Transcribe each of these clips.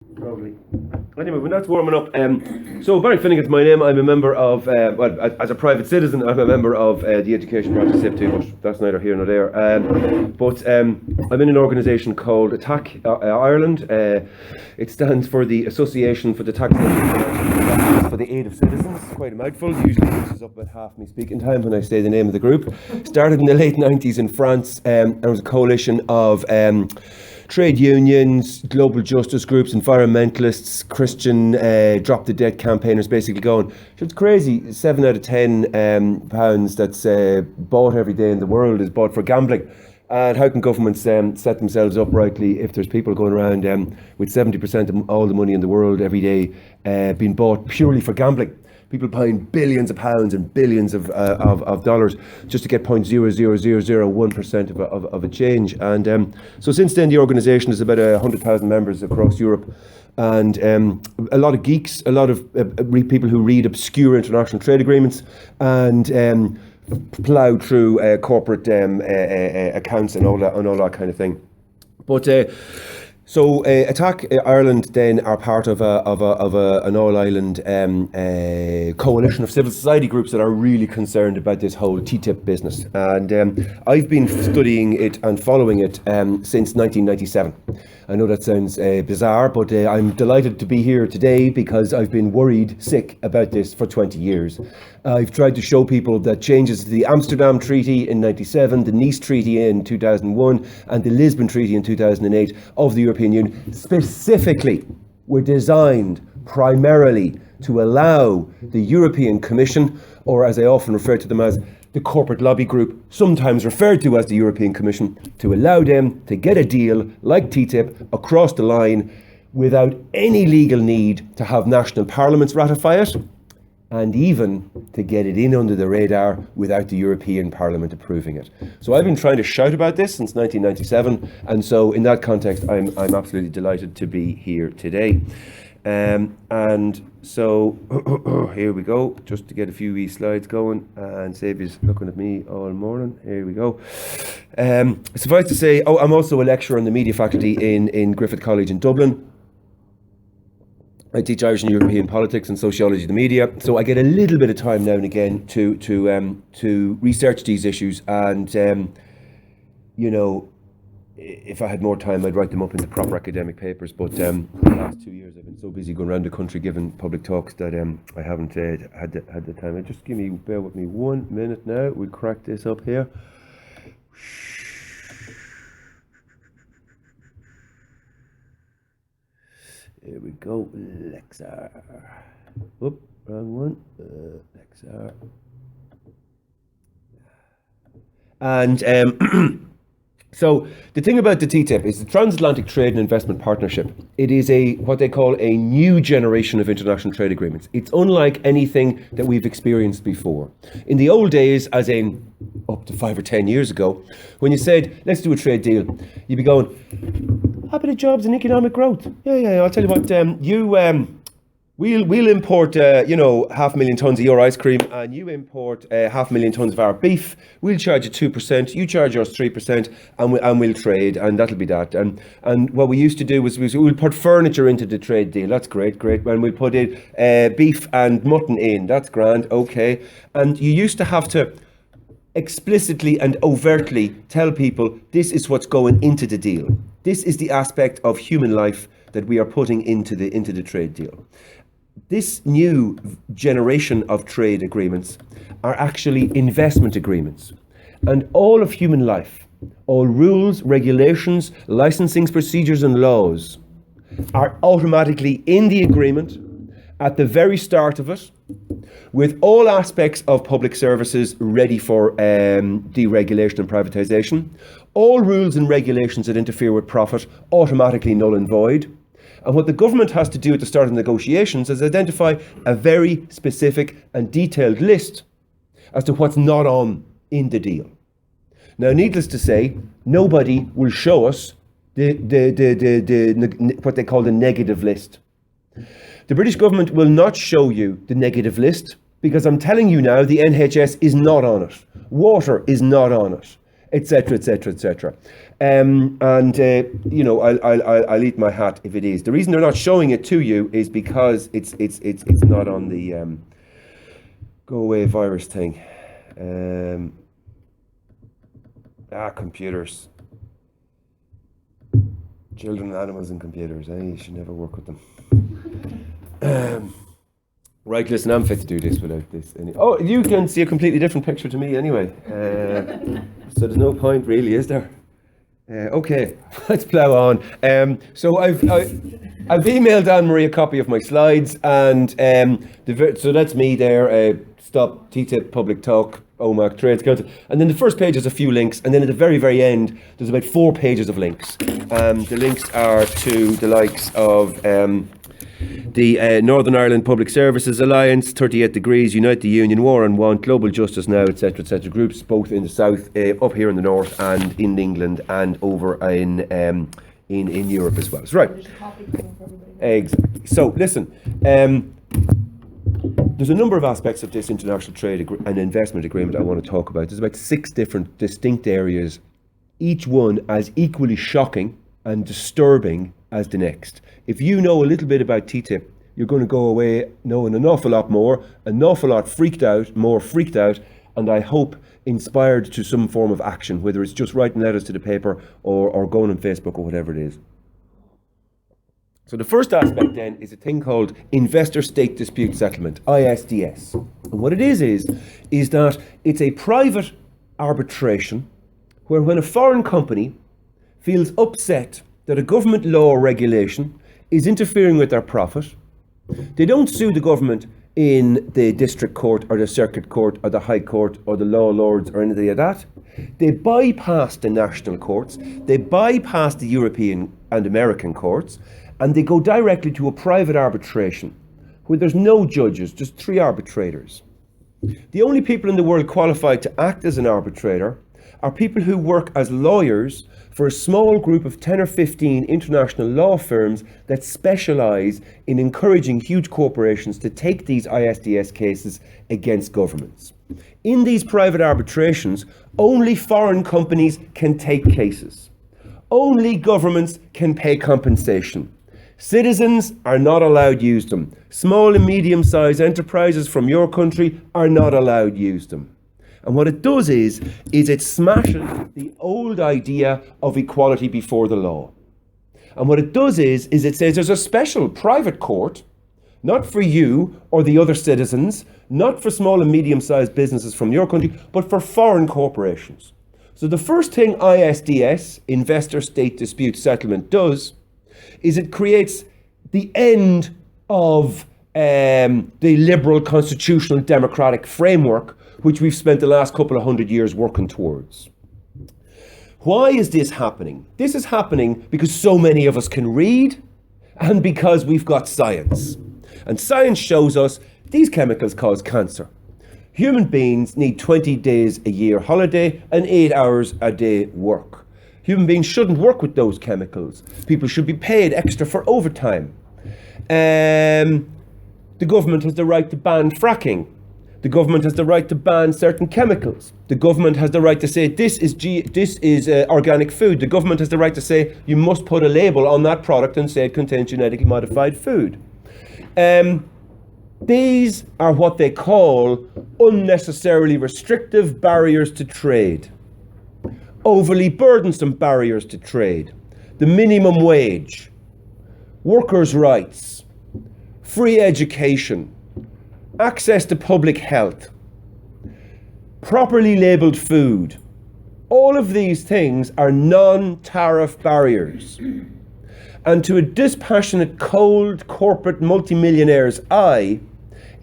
Lovely. Anyway, when that's warming up, so Barry Finnegan's my name. I'm a member of, as a private citizen, I'm a member of the education branch of TTIP, but that's neither here nor there. But I'm in an organisation called Attack Ireland. It stands for the Association for the Taxation for the Aid of Citizens. Quite a mouthful. Usually uses up about half my speaking time when I say the name of the group. Started in the late 90s in France, and it was a coalition of trade unions, global justice groups, environmentalists, Christian drop the debt campaigners, basically going, it's crazy, 7 out of 10 pounds that's bought every day in the world is bought for gambling. And how can governments set themselves up rightly if there's people going around with 70% of all the money in the world every day being bought purely for gambling? People buying billions of pounds and billions of dollars just to get 0.00001% of a change. And so since then, the organisation has about 100,000 members across Europe, and a lot of geeks, a lot of people who read obscure international trade agreements and plough through corporate accounts and all that kind of thing. But so Attack Ireland then are part of an all-island coalition of civil society groups that are really concerned about this whole TTIP business. And I've been studying it and following it since 1997. I know that sounds bizarre, but I'm delighted to be here today because I've been worried sick about this for 20 years. I've tried to show people that changes to the Amsterdam Treaty in 97, the Nice Treaty in 2001, and the Lisbon Treaty in 2008 of the European Union specifically were designed primarily to allow the European Commission, or as I often refer to them as, the corporate lobby group, sometimes referred to as the European Commission, to allow them to get a deal like TTIP across the line without any legal need to have national parliaments ratify it, and even to get it in under the radar without the European Parliament approving it. So I've been trying to shout about this since 1997, and so in that context, I'm absolutely delighted to be here today. And so here we go, just to get a few wee slides going and save you looking at me all morning. Here we go. Suffice to say, I'm also a lecturer in the media faculty in Griffith College in Dublin. I teach Irish and European politics and sociology of the media, so I get a little bit of time now and again to research these issues, and you know, if I had more time, I'd write them up into proper academic papers. But the last 2 years, I've been so busy going around the country giving public talks that I haven't had the time. Just bear with me 1 minute now. We'll crack this up here. Here we go, Lexar. Whoop, wrong one. Lexar. And so the thing about the TTIP is the Transatlantic Trade and Investment Partnership. It is what they call a new generation of international trade agreements. It's unlike anything that we've experienced before. In the old days, as in up to 5 or 10 years ago, when you said, let's do a trade deal, you'd be going, how about the jobs and economic growth? Yeah, I'll tell you what, we'll import, 500,000 tons of your ice cream, and you import 500,000 tons of our beef. We'll charge you 2%, you charge us 3%, and we'll trade, and that'll be that. And what we used to do was we'll put furniture into the trade deal. That's great. And we'll put in beef and mutton in. That's grand, okay. And you used to have to explicitly and overtly tell people this is what's going into the deal. This is the aspect of human life that we are putting into the trade deal. This new generation of trade agreements are actually investment agreements. And all of human life, all rules, regulations, licensing procedures and laws are automatically in the agreement at the very start of it, with all aspects of public services ready for deregulation and privatisation. All rules and regulations that interfere with profit automatically null and void. And what the government has to do at the start of negotiations is identify a very specific and detailed list as to what's not on in the deal. Now, needless to say, nobody will show us what they call the negative list. The British government will not show you the negative list because I'm telling you now, the NHS is not on it. Water is not on it. etc., etc., etc. You know, I'll eat my hat if it is. The reason they're not showing it to you is because it's not on the go away virus thing. Computers. Children and animals and computers. You should never work with them. Right, listen, I'm fit to do this without this. Oh, you can see a completely different picture to me anyway. So there's no point really, is there? Okay, let's plough on. So I've emailed Anne-Marie a copy of my slides, and so that's me there. Stop TTIP Public Talk, Omagh Trades Council. And then the first page has a few links, and then at the very, very end, there's about 4 pages of links. The links are to the likes of the Northern Ireland Public Services Alliance, 38 Degrees, Unite the Union, War on Want, Global Justice Now, etc., etc. Groups both in the south, up here in the north, and in England, and over in Europe as well. So, right. Exactly. So, listen. There's a number of aspects of this international trade and investment agreement I want to talk about. There's about 6 different distinct areas, each one as equally shocking and disturbing as the next. If you know a little bit about TTIP, you're going to go away knowing an awful lot more, an awful lot more freaked out, and I hope inspired to some form of action, whether it's just writing letters to the paper or going on Facebook or whatever it is. So the first aspect then is a thing called Investor State Dispute Settlement, ISDS. And what it is that it's a private arbitration where when a foreign company feels upset that a government law or regulation is interfering with their profit, they don't sue the government in the district court or the circuit court or the high court or the law lords or anything like that. They bypass the national courts, they bypass the European and American courts, and they go directly to a private arbitration where there's no judges, just 3 arbitrators. The only people in the world qualified to act as an arbitrator are people who work as lawyers for a small group of 10 or 15 international law firms that specialise in encouraging huge corporations to take these ISDS cases against governments. In these private arbitrations, only foreign companies can take cases. Only governments can pay compensation. Citizens are not allowed to use them. Small and medium-sized enterprises from your country are not allowed to use them. And what it does is it smashes the old idea of equality before the law. And what it does is it says there's a special private court, not for you or the other citizens, not for small and medium-sized businesses from your country, but for foreign corporations. So the first thing ISDS, Investor State Dispute Settlement, does is it creates the end of the liberal constitutional democratic framework which we've spent the last couple of 100 years working towards. Why is this happening? This is happening because so many of us can read and because we've got science. And science shows us these chemicals cause cancer. Human beings need 20 days a year holiday and 8 hours a day work. Human beings shouldn't work with those chemicals. People should be paid extra for overtime. The government has the right to ban fracking. The government has the right to ban certain chemicals. The government has the right to say this is organic food. The government has the right to say you must put a label on that product and say it contains genetically modified food. These are what they call unnecessarily restrictive barriers to trade. Overly burdensome barriers to trade. The minimum wage, workers' rights, free education, access to public health, properly labelled food. All of these things are non-tariff barriers. And to a dispassionate, cold, corporate multimillionaire's eye,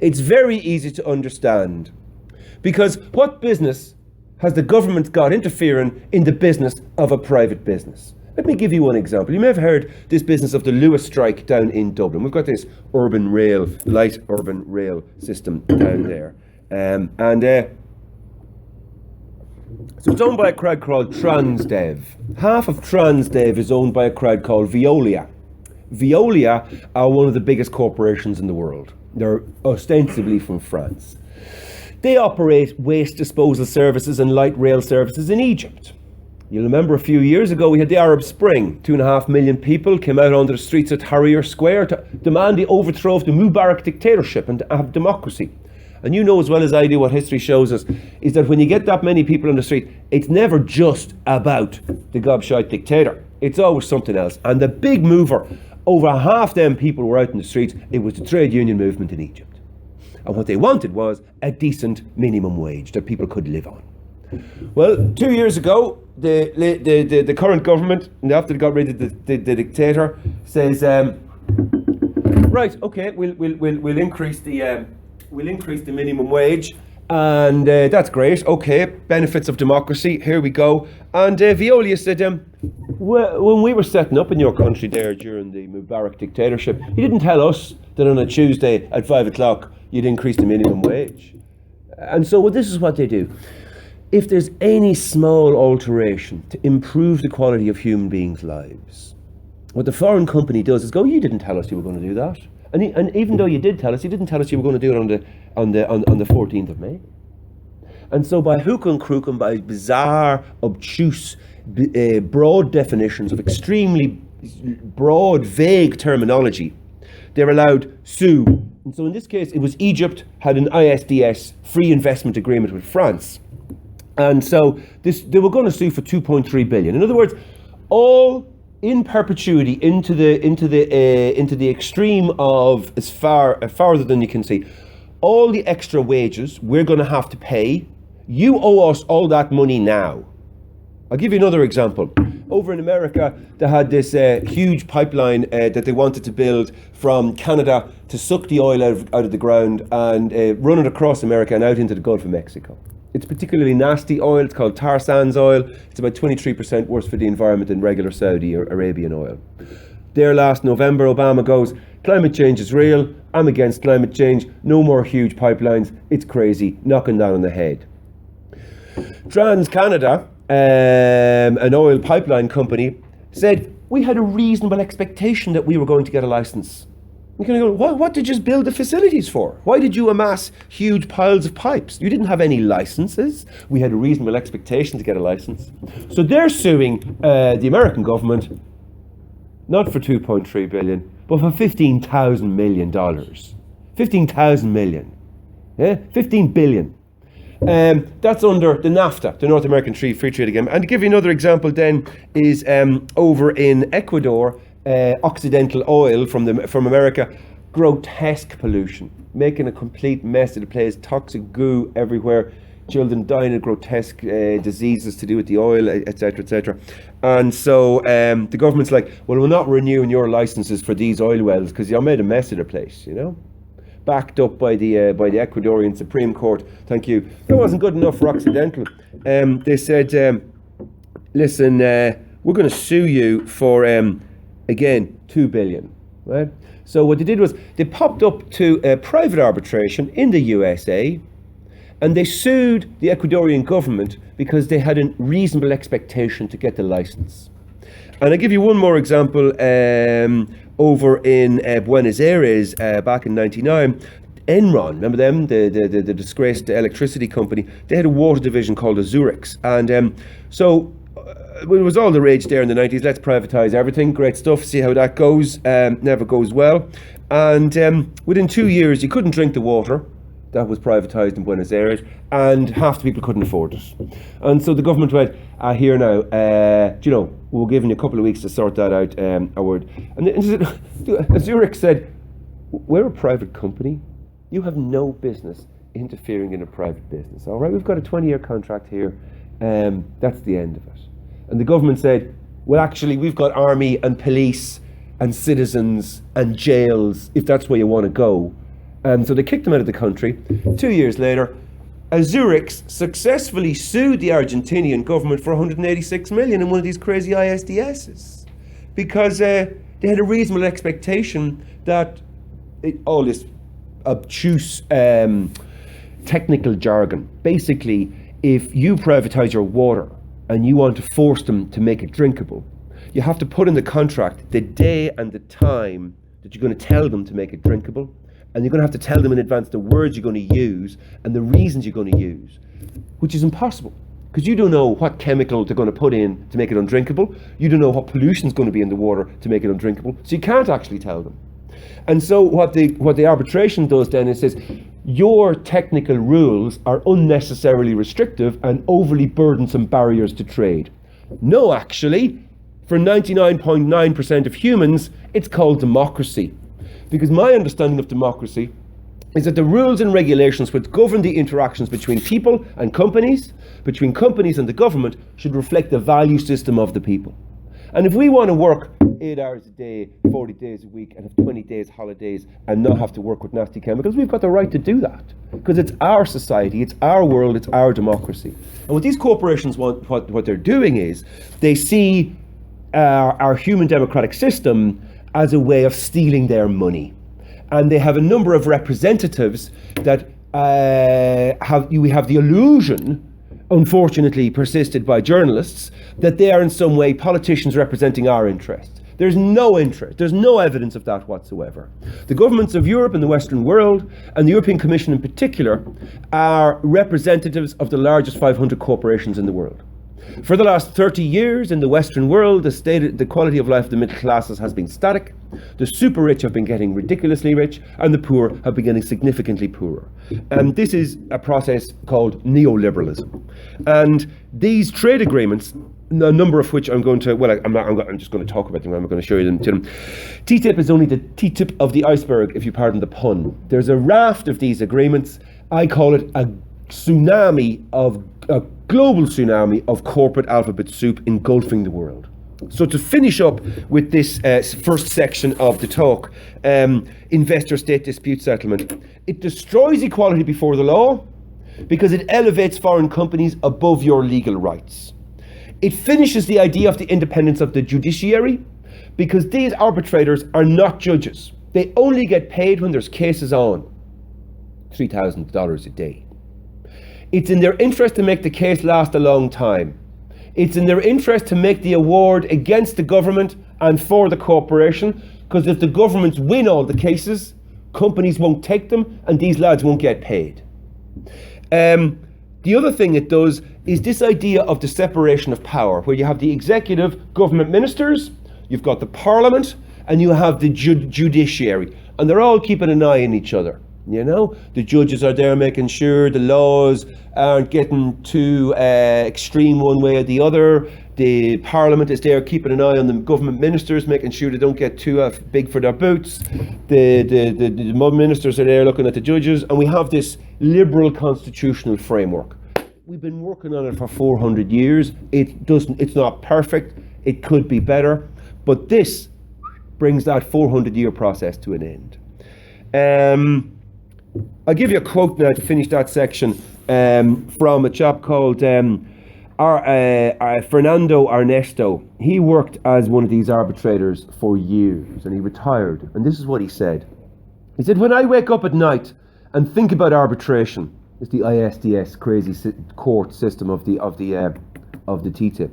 it's very easy to understand. Because what business has the government got interfering in the business of a private business? Let me give you one example. You may have heard this business of the Lewis strike down in Dublin. We've got this light urban rail system down there. So it's owned by a crowd called Transdev. Half of Transdev is owned by a crowd called Veolia. Veolia are one of the biggest corporations in the world. They're ostensibly from France. They operate waste disposal services and light rail services in Egypt. You'll remember a few years ago we had the Arab Spring. 2.5 million people came out onto the streets at Tahrir Square to demand the overthrow of the Mubarak dictatorship and to have democracy. And you know as well as I do what history shows us is that when you get that many people on the street, it's never just about the gobshite dictator. It's always something else. And the big mover, over half them people were out in the streets, it was the trade union movement in Egypt. And what they wanted was a decent minimum wage that people could live on. Well, 2 years ago, the current government, after they got rid of the dictator, says, right, okay, we'll increase the minimum wage, and that's great. Okay, benefits of democracy. Here we go. And Veolia said, when we were setting up in your country there during the Mubarak dictatorship, you didn't tell us that on a Tuesday at 5 o'clock you'd increase the minimum wage. And so, well, this is what they do. If there's any small alteration to improve the quality of human beings' lives, what the foreign company does is go, you didn't tell us you were going to do that. And even though you did tell us, you didn't tell us you were going to do it on the 14th of May. And so by hook and crook and by bizarre, obtuse, broad definitions of extremely broad, vague terminology, they're allowed sue. And so in this case, it was Egypt had an ISDS free investment agreement with France. And so they were going to sue for 2.3 billion. In other words, all in perpetuity into the extreme of as farther than you can see. All the extra wages we're going to have to pay. You owe us all that money now. I'll give you another example. Over in America, they had this huge pipeline that they wanted to build from Canada to suck the oil out of the ground and run it across America and out into the Gulf of Mexico. It's particularly nasty oil. It's called tar sands oil. It's about 23% worse for the environment than regular Saudi or Arabian oil. There last November, Obama goes, climate change is real. I'm against climate change. No more huge pipelines. It's crazy. Knocking down on the head. TransCanada, an oil pipeline company, said we had a reasonable expectation that we were going to get a license. You kind of go, what did you build the facilities for? Why did you amass huge piles of pipes? You didn't have any licenses. We had a reasonable expectation to get a license. So they're suing the American government, not for 2.3 billion, but for $15,000 million. 15,000 million. Yeah? 15 billion. That's under the NAFTA, the North American Free Trade Agreement. And to give you another example then is over in Ecuador, Occidental Oil from America, grotesque pollution, making a complete mess of the place, toxic goo everywhere, children dying of grotesque diseases to do with the oil, etc., etc. And so the government's like, well, we're not renewing your licenses for these oil wells because you made a mess of the place, you know? Backed up by the Ecuadorian Supreme Court. Thank you. That wasn't good enough for Occidental. They said, listen, we're going to sue you for, again, 2 billion. Right? So what they did was they popped up to a private arbitration in the USA, and they sued the Ecuadorian government because they had a reasonable expectation to get the license. And I'll give you one more example. Over in Buenos Aires back in '99, Enron, remember them, the disgraced electricity company, they had a water division called Azurix. And so it was all the rage there in the 90s, let's privatize everything, great stuff, see how that goes, never goes well. And within 2 years, you couldn't drink the water that was privatized in Buenos Aires, and half the people couldn't afford it. And so the government went, here now, we're giving you a couple of weeks to sort that out, And Zurich said, we're a private company. You have no business interfering in a private business, all right? We've got a 20-year contract here. That's the end of it. And the government said, well, actually, we've got army and police and citizens and jails, if that's where you want to go. So they kicked them out of the country. 2 years later, Azurix successfully sued the Argentinian government for 186 million in one of these crazy ISDSs because they had a reasonable expectation that all this obtuse technical jargon. Basically, if you privatize your water and you want to force them to make it drinkable, you have to put in the contract the day and the time that you're going to tell them to make it drinkable, and you're going to have to tell them in advance the words you're going to use and the reasons you're going to use, which is impossible. Because you don't know what chemical they're going to put in to make it undrinkable. You don't know what pollution is going to be in the water to make it undrinkable. So you can't actually tell them. And so what the arbitration does then is says, your technical rules are unnecessarily restrictive and overly burdensome barriers to trade. No, actually, for 99.9% of humans, it's called democracy. Because my understanding of democracy is that the rules and regulations which govern the interactions between people and companies, between companies and the government, should reflect the value system of the people. And if we want to work 8 hours a day, 40 days a week, and have 20 days holidays and not have to work with nasty chemicals, we've got the right to do that. Because it's our society, it's our world, it's our democracy. And what these corporations want, what they're doing is, they see our human democratic system as a way of stealing their money. And they have a number of representatives that we have the illusion, unfortunately persisted by journalists, that they are in some way politicians representing our interests. There's no interest, there's no evidence of that whatsoever. The governments of Europe and the Western world, and the European Commission in particular, are representatives of the largest 500 corporations in the world. For the last 30 years in the Western world, the quality of life of the middle classes has been static. The super rich have been getting ridiculously rich, and the poor have been getting significantly poorer. And this is a process called neoliberalism. And these trade agreements, a number of which I'm just going to talk about them. I'm going to show you them to them. TTIP is only the tip of the iceberg, if you pardon the pun. There's a raft of these agreements. I call it a global tsunami of corporate alphabet soup engulfing the world. So to finish up with this first section of the talk, investor-state dispute settlement, it destroys equality before the law because it elevates foreign companies above your legal rights. It finishes the idea of the independence of the judiciary because these arbitrators are not judges. They only get paid when there's cases on. $3,000 a day. It's in their interest to make the case last a long time. It's in their interest to make the award against the government and for the corporation, because if the governments win all the cases, companies won't take them and these lads won't get paid. The other thing it does is this idea of the separation of power, where you have the executive government ministers, you've got the parliament, and you have the judiciary, and they're all keeping an eye on each other. You know, the judges are there making sure the laws aren't getting too extreme one way or the other. The parliament is there keeping an eye on the government ministers, making sure they don't get too big for their boots. The ministers are there looking at the judges, and we have this liberal constitutional framework. We've been working on it for 400 years. It's not perfect. It could be better, but this brings that 400-year process to an end. I'll give you a quote now to finish that section from a chap called Fernando Ernesto. He worked as one of these arbitrators for years and he retired. And this is what he said. He said, "When I wake up at night and think about arbitration," it's the ISDS crazy court system of the TTIP.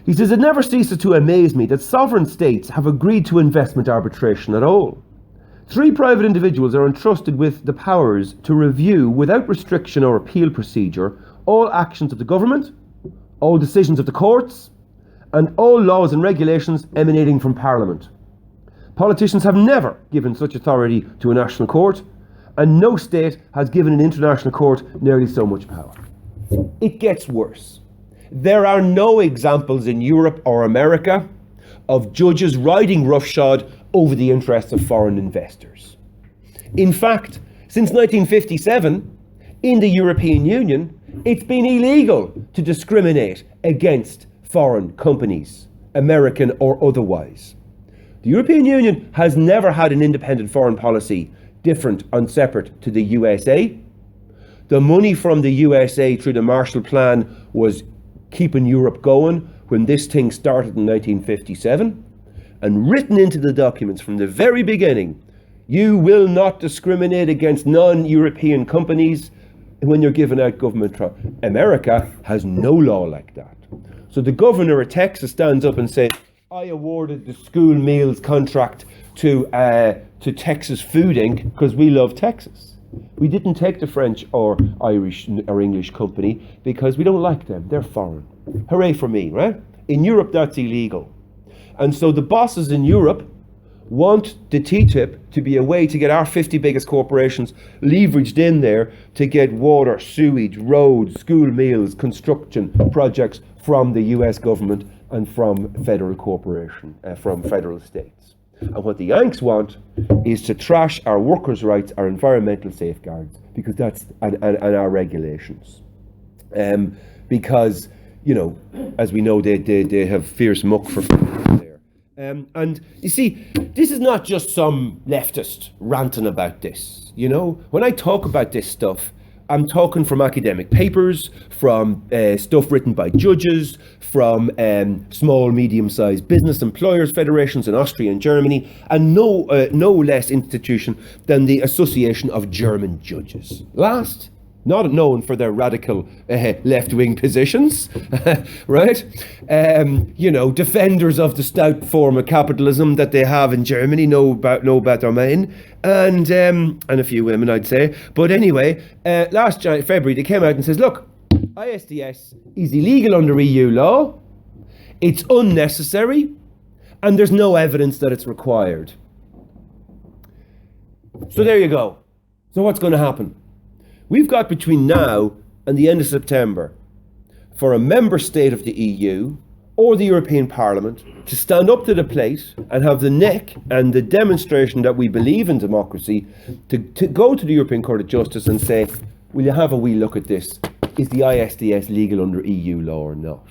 He says, "It never ceases to amaze me that sovereign states have agreed to investment arbitration at all. 3 private individuals are entrusted with the powers to review, without restriction or appeal procedure, all actions of the government, all decisions of the courts, and all laws and regulations emanating from Parliament. Politicians have never given such authority to a national court, and no state has given an international court nearly so much power." It gets worse. There are no examples in Europe or America of judges riding roughshod over the interests of foreign investors. In fact, since 1957, in the European Union, it's been illegal to discriminate against foreign companies, American or otherwise. The European Union has never had an independent foreign policy different and separate to the USA. The money from the USA through the Marshall Plan was keeping Europe going when this thing started in 1957. And written into the documents from the very beginning, you will not discriminate against non-European companies when you're giving out government America has no law like that. So the governor of Texas stands up and says, "I awarded the school meals contract to Texas Food Inc. because we love Texas. We didn't take the French or Irish or English company because we don't like them. They're foreign. Hooray for me, right? In Europe, that's illegal. And so the bosses in Europe want the TTIP to be a way to get our 50 biggest corporations leveraged in there to get water, sewage, roads, school meals, construction projects from the US government and from federal corporation, from federal states. And what the Yanks want is to trash our workers' rights, our environmental safeguards, because that's and our regulations. Because, you know, as we know, they have fierce muck for there. And you see, this is not just some leftist ranting about this. You know, when I talk about this stuff, I'm talking from academic papers, from stuff written by judges, from small, medium-sized business employers federations in Austria and Germany, and no less institution than the Association of German Judges. Last, not known for their radical left-wing positions, right? You know, defenders of the stout form of capitalism that they have in Germany, no better men, and a few women, I'd say. But anyway, last February they came out and says, look, ISDS is illegal under EU law, it's unnecessary, and there's no evidence that it's required. So there you go. So what's going to happen? We've got between now and the end of September for a member state of the EU or the European Parliament to stand up to the plate and have the neck and the demonstration that we believe in democracy to go to the European Court of Justice and say, will you have a wee look at this? Is the ISDS legal under EU law or not?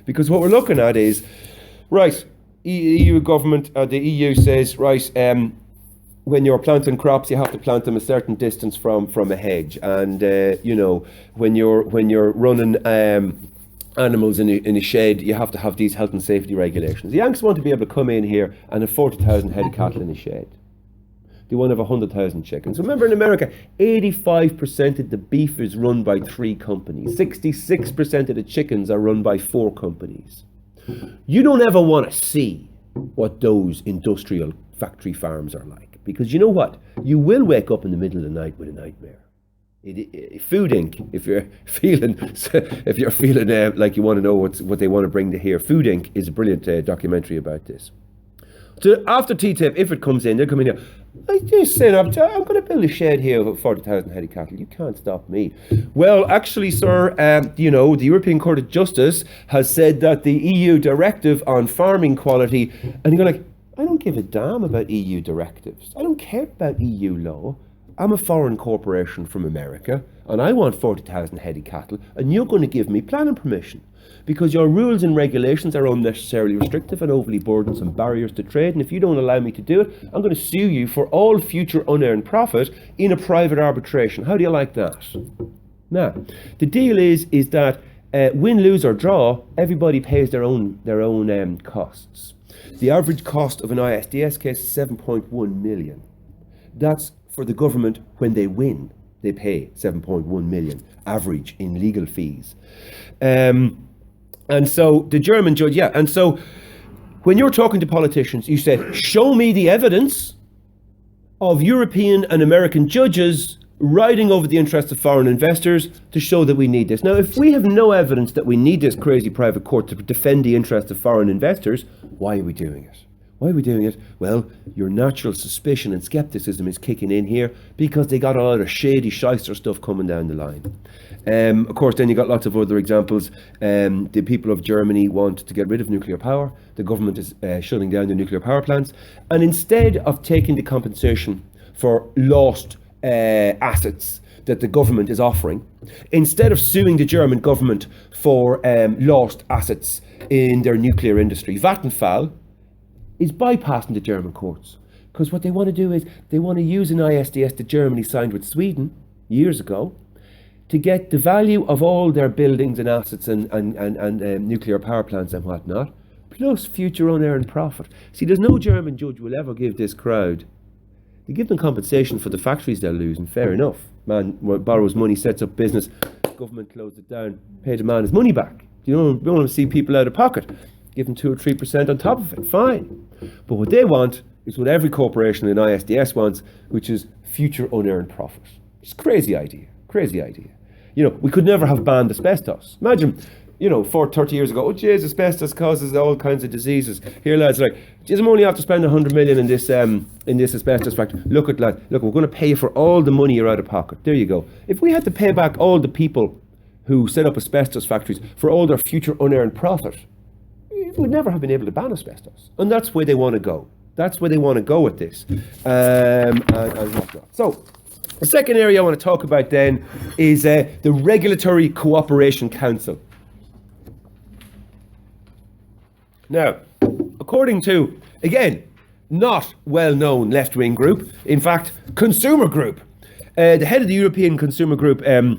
Because what we're looking at is, right, EU government, the EU says, right, when you're planting crops, you have to plant them a certain distance from a hedge, and you know, when you're running animals in a shed, you have to have these health and safety regulations. The Yanks want to be able to come in here and have 40,000 head of cattle in a shed. They want to have 100,000 chickens. Remember, in America, 85% of the beef is run by 3 companies. 66% of the chickens are run by 4 companies. You don't ever want to see what those industrial factory farms are like. Because you know what? You will wake up in the middle of the night with a nightmare. Food Inc., if you're feeling like you want to know what they want to bring to here, Food Inc. is a brilliant documentary about this. So after TTIP, if it comes in, they're coming here. I just said, I'm going to build a shed here with 40,000 head of cattle. You can't stop me. Well, actually, sir, you know, the European Court of Justice has said that the EU directive on farming quality, and you're like, I don't give a damn about EU directives. I don't care about EU law. I'm a foreign corporation from America, and I want 40,000 head of cattle, and you're going to give me planning permission because your rules and regulations are unnecessarily restrictive and overly burdensome barriers to trade, and if you don't allow me to do it, I'm going to sue you for all future unearned profit in a private arbitration. How do you like that? Now, the deal is that win, lose or draw, everybody pays their own costs. The average cost of an ISDS case is 7.1 million. That's for the government when they win. They pay 7.1 million average in legal fees. And so the German judge, and so when you're talking to politicians, you say, show me the evidence of European and American judges riding over the interests of foreign investors to show that we need this. Now, if we have no evidence that we need this crazy private court to defend the interests of foreign investors, why are we doing it? Why are we doing it? Well, your natural suspicion and skepticism is kicking in here because they got a lot of shady, shyster stuff coming down the line. Of course, then you got lots of other examples. The people of Germany want to get rid of nuclear power. The government is shutting down the nuclear power plants. And instead of taking the compensation for lost assets that the government is offering, instead of suing the German government for lost assets in their nuclear industry, Vattenfall is bypassing the German courts. Because what they want to do is they want to use an ISDS that Germany signed with Sweden years ago to get the value of all their buildings and assets and nuclear power plants and whatnot, plus future unearned profit. See, there's no German judge will ever give this crowd. They give them compensation for the factories they're losing, fair enough. Man borrows money, sets up business, government closes it down, pay the man his money back. You don't want to see people out of pocket. Give them 2 or 3% on top of it, fine. But what they want It's what every corporation in ISDS wants, which is future unearned profit. It's a crazy idea. Crazy idea. We could never have banned asbestos. Imagine, 30 years ago, oh jeez, asbestos causes all kinds of diseases. Here, lads, geez, I'm only have to spend 100 million in this asbestos factory. Look, we're going to pay for all the money you're out of pocket. There you go. If we had to pay back all the people who set up asbestos factories for all their future unearned profit, we'd never have been able to ban asbestos. And that's where they want to go. That's where they want to go with this. And whatnot. So, the second area I want to talk about then is the Regulatory Cooperation Council. Now, according to, again, not well-known left-wing group, in fact, consumer group, the head of the European Consumer Group, Beuk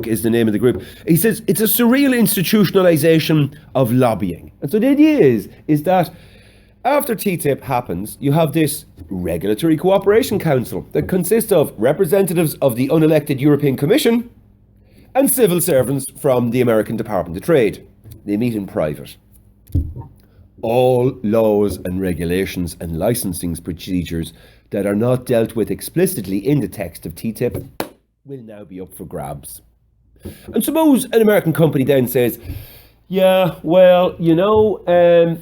is the name of the group, he says it's a surreal institutionalization of lobbying. And so the idea is that after TTIP happens, you have this Regulatory Cooperation Council that consists of representatives of the unelected European Commission and civil servants from the American Department of Trade. They meet in private. All laws and regulations and licensing procedures that are not dealt with explicitly in the text of TTIP will now be up for grabs. And suppose an American company then says, yeah, well, the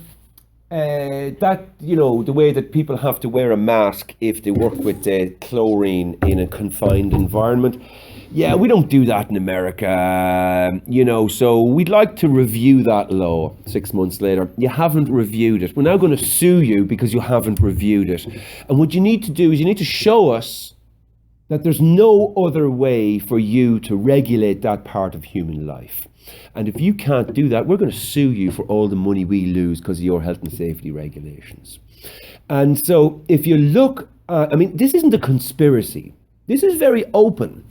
way that people have to wear a mask if they work with chlorine in a confined environment, yeah, we don't do that in America, so we'd like to review that law 6 months later. You haven't reviewed it. We're now going to sue you because you haven't reviewed it. And what you need to do is you need to show us that there's no other way for you to regulate that part of human life. And if you can't do that, we're going to sue you for all the money we lose because of your health and safety regulations. And so if you look, this isn't a conspiracy. This is very open.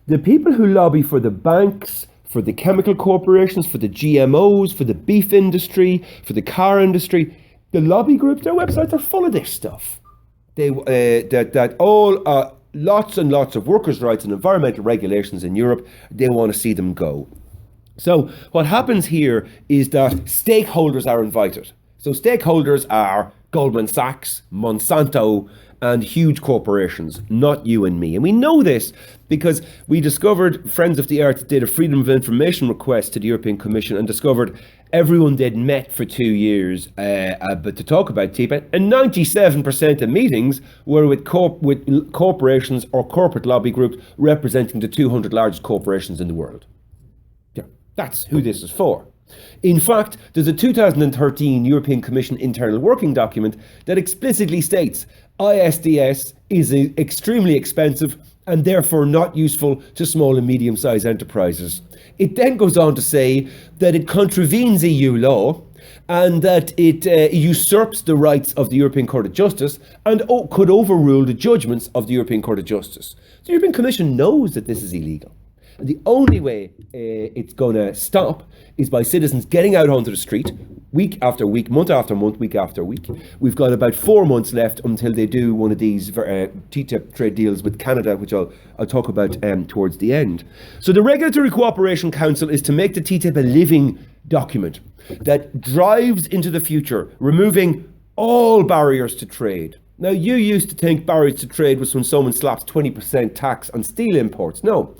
The people who lobby for the banks, for the chemical corporations, for the GMOs, for the beef industry, for the car industry, the lobby groups, their websites are full of this stuff. Lots and lots of workers' rights and environmental regulations in Europe, they want to see them go. So what happens here is that stakeholders are invited. So stakeholders are Goldman Sachs, Monsanto, and huge corporations, not you and me. And we know this because we discovered, Friends of the Earth did a Freedom of Information request to the European Commission and discovered everyone they'd met for 2 years but to talk about TTIP, and 97% of meetings were with corporations or corporate lobby groups representing the 200 largest corporations in the world. Yeah, that's who this is for. In fact, there's a 2013 European Commission internal working document that explicitly states ISDS is extremely expensive and therefore not useful to small and medium-sized enterprises. It then goes on to say that it contravenes EU law and that it usurps the rights of the European Court of Justice and could overrule the judgments of the European Court of Justice. The European Commission knows that this is illegal. And the only way it's going to stop is by citizens getting out onto the street week after week, month after month, week after week. We've got about 4 months left until they do one of these TTIP trade deals with Canada, which I'll talk about towards the end. So the Regulatory Cooperation Council is to make the TTIP a living document that drives into the future, removing all barriers to trade. Now, you used to think barriers to trade was when someone slaps 20% tax on steel imports. No.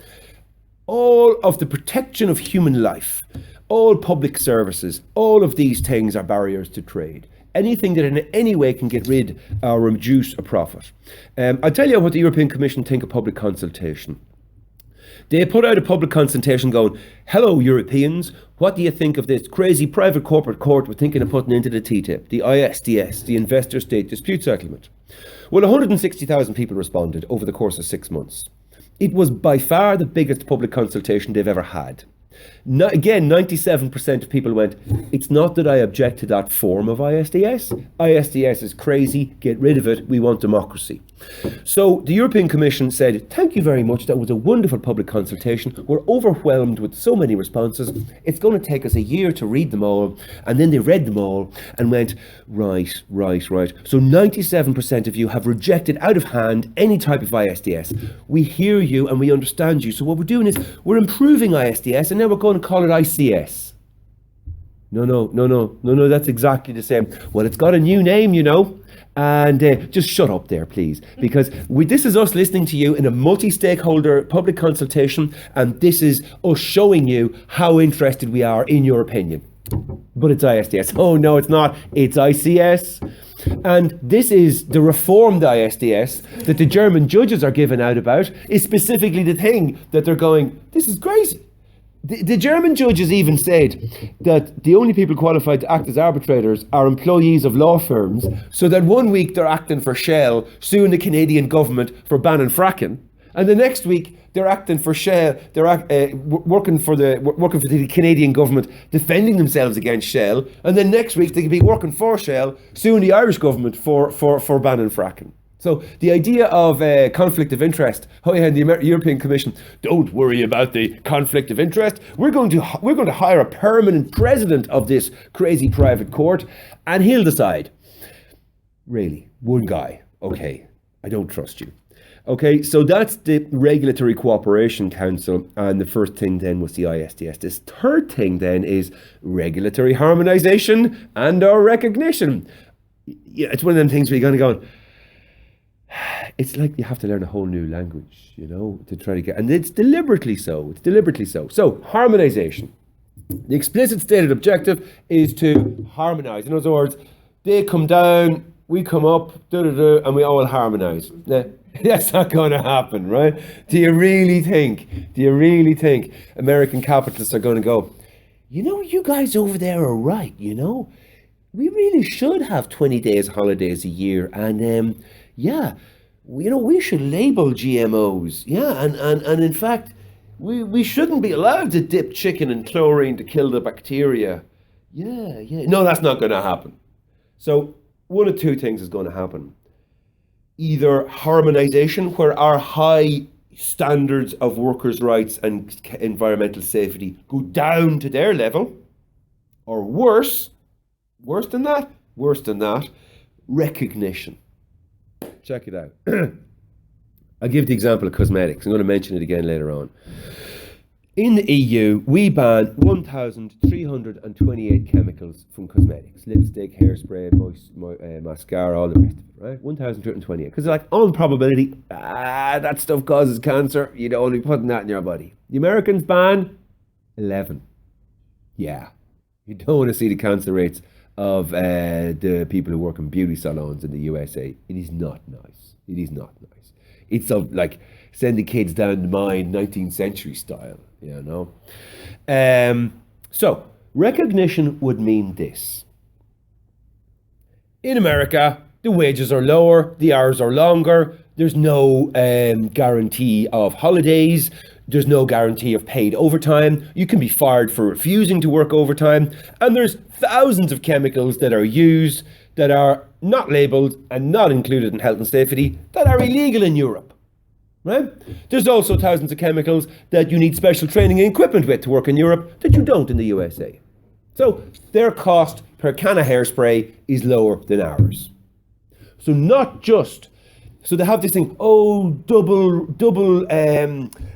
All of the protection of human life, all public services, all of these things are barriers to trade. Anything that in any way can get rid or reduce a profit. I'll tell you what the European Commission think of public consultation. They put out a public consultation going, hello Europeans, what do you think of this crazy private corporate court we're thinking of putting into the TTIP, the ISDS, the Investor State Dispute Settlement? Well, 160,000 people responded over the course of 6 months. It was by far the biggest public consultation they've ever had. Again, 97% of people went, it's not that I object to that form of ISDS. ISDS is crazy, get rid of it, we want democracy. So the European Commission said, thank you very much, that was a wonderful public consultation. We're overwhelmed with so many responses. It's going to take us a year to read them all. And then they read them all and went, right. So 97% of you have rejected out of hand any type of ISDS. We hear you and we understand you. So what we're doing is we're improving ISDS and now we're going to call it ICS. No, that's exactly the same. Well, it's got a new name, and just shut up there, please, because this is us listening to you in a multi-stakeholder public consultation, and this is us showing you how interested we are in your opinion. But it's ISDS. Oh, no, it's not. It's ICS. And this is the reformed ISDS that the German judges are giving out about, is specifically the thing that they're going, this is crazy. The German judges even said that the only people qualified to act as arbitrators are employees of law firms, so that one week they're acting for Shell, suing the Canadian government for banning fracking, and the next week they're acting for Shell, they're working for the Canadian government, defending themselves against Shell, and then next week they could be working for Shell, suing the Irish government for banning fracking. So the idea of conflict of interest, and the European Commission, don't worry about the conflict of interest. We're going to hire a permanent president of this crazy private court, and he'll decide. Really, one guy. Okay, I don't trust you. Okay, so that's the Regulatory Cooperation Council, and the first thing then was the ISDS. This third thing then is regulatory harmonisation and/or recognition. Yeah, it's one of them things where you're going to go. It's like you have to learn a whole new language, to try to get, and it's deliberately so. So, harmonization. The explicit stated objective is to harmonize. In other words, they come down, we come up, and we all harmonize. Now, that's not going to happen, right? Do you really think American capitalists are going to go, you guys over there are right, we really should have 20 days holidays a year, and we should label GMOs. Yeah, and in fact, we shouldn't be allowed to dip chicken in chlorine to kill the bacteria. Yeah. No, that's not going to happen. So one of two things is going to happen. Either harmonization, where our high standards of workers' rights and environmental safety go down to their level, or worse than that, recognition. Check it out. I'll give the example of cosmetics. I'm going to mention it again later on. In the EU, we ban 1,328 chemicals from cosmetics. Lipstick, hairspray, mascara, all the rest of it, right? 1,328. Because like, all probability, that stuff causes cancer. You don't want to be putting that in your body. The Americans ban 11. Yeah. You don't want to see the cancer rates of the people who work in beauty salons in the USA. It is not nice. It's like sending kids down the mine 19th century style, So, recognition would mean this. In America, the wages are lower, the hours are longer, there's no guarantee of holidays, there's no guarantee of paid overtime, you can be fired for refusing to work overtime, and there's thousands of chemicals that are used that are not labelled and not included in health and safety that are illegal in Europe. Right? There's also thousands of chemicals that you need special training and equipment with to work in Europe that you don't in the USA. So their cost per can of hairspray is lower than ours. So so they have this thing, double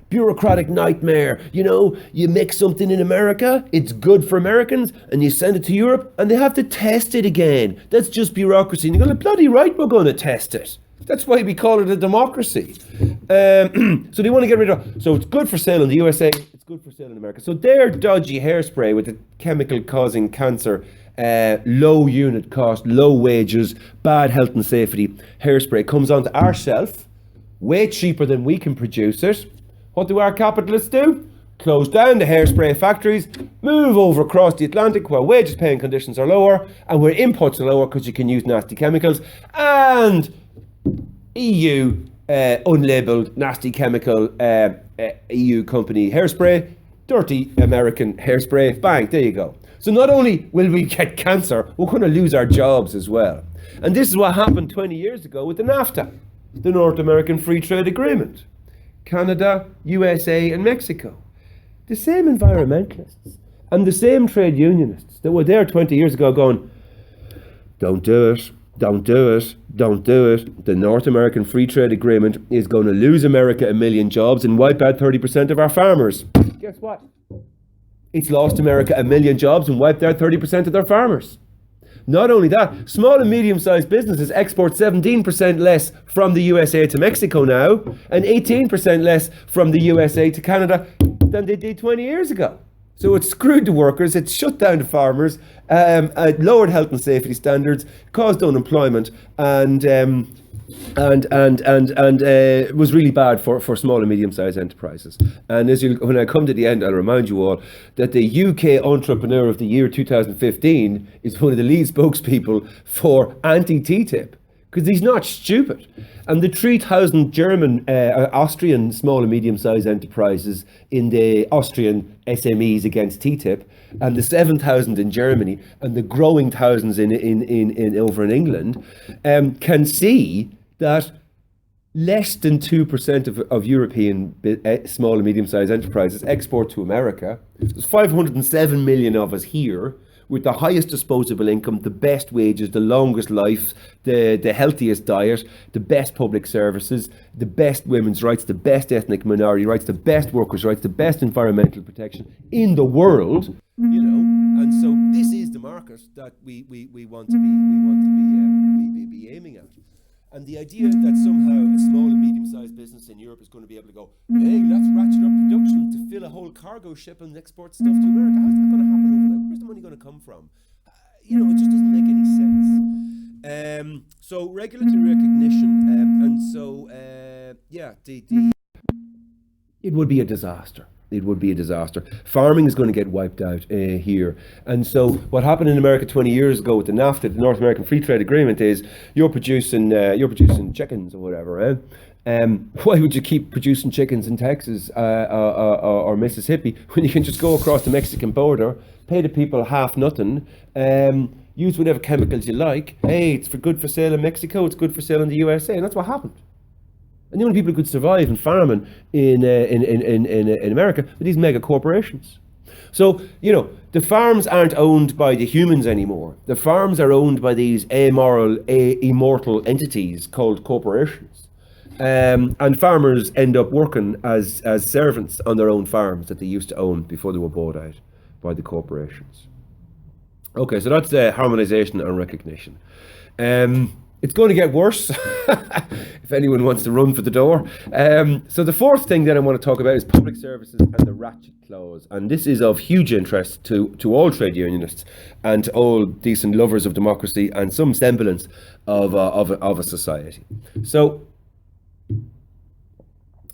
bureaucratic nightmare. You make something in America, it's good for Americans, and you send it to Europe, and they have to test it again. That's just bureaucracy. And you're going, bloody right, we're going to test it. That's why we call it a democracy. So they want to get rid of. So it's good for sale in the USA. It's good for sale in America. So their dodgy hairspray with the chemical causing cancer, low unit cost, low wages, bad health and safety hairspray comes onto our shelf, way cheaper than we can produce it. What do our capitalists do? Close down the hairspray factories, move over across the Atlantic where wages, pay and conditions are lower, and where inputs are lower because you can use nasty chemicals, and EU unlabelled nasty chemical EU company hairspray, dirty American hairspray, bang, there you go. So not only will we get cancer, we're going to lose our jobs as well. And this is what happened 20 years ago with the NAFTA, the North American Free Trade Agreement. Canada, USA and Mexico. The same environmentalists and the same trade unionists that were there 20 years ago going, don't do it. The North American Free Trade Agreement is going to lose America 1 million jobs and wipe out 30% of our farmers. Guess what? It's lost America 1 million jobs and wiped out 30% of their farmers. Not only that, small and medium-sized businesses export 17% less from the USA to Mexico now, and 18% less from the USA to Canada than they did 20 years ago. So it's screwed the workers, it's shut down the farmers, lowered health and safety standards, caused unemployment, and was really bad for small and medium-sized enterprises. And when I come to the end, I'll remind you all that the UK Entrepreneur of the Year 2015 is one of the lead spokespeople for anti-TTIP, because he's not stupid. And the 3,000 Austrian small and medium-sized enterprises in the Austrian SMEs against TTIP, and the 7,000 in Germany, and the growing thousands in over in England, can see that less than 2% of European small and medium-sized enterprises export to America. There's 507 million of us here, with the highest disposable income, the best wages, the longest life, the healthiest diet, the best public services, the best women's rights, the best ethnic minority rights, the best workers' rights, the best environmental protection in the world. You know, and so this is the market that we want to be aiming at. And the idea that somehow a small and medium-sized business in Europe is going to be able to go, hey, let's ratchet up production to fill a whole cargo ship and export stuff to America. How's that going to happen overnight? Where's the money going to come from? You know, it just doesn't make any sense. So regulatory recognition, it would be a disaster. It would be a disaster. Farming is going to get wiped out here. And so what happened in America 20 years ago with the NAFTA, the North American Free Trade Agreement, is you're producing chickens or whatever. Why would you keep producing chickens in Texas or Mississippi when you can just go across the Mexican border, pay the people half nothing, use whatever chemicals you like. Hey, it's good for sale in Mexico, it's good for sale in the USA, and that's what happened. And the only people who could survive in farming in America are these mega corporations. So, you know, the farms aren't owned by the humans anymore. The farms are owned by these amoral, immortal entities called corporations. And farmers end up working as servants on their own farms that they used to own before they were bought out by the corporations. Okay, so that's harmonization and recognition. It's going to get worse if anyone wants to run for the door. So the fourth thing that I want to talk about is public services and the ratchet clause. And this is of huge interest to all trade unionists and to all decent lovers of democracy and some semblance of a society. So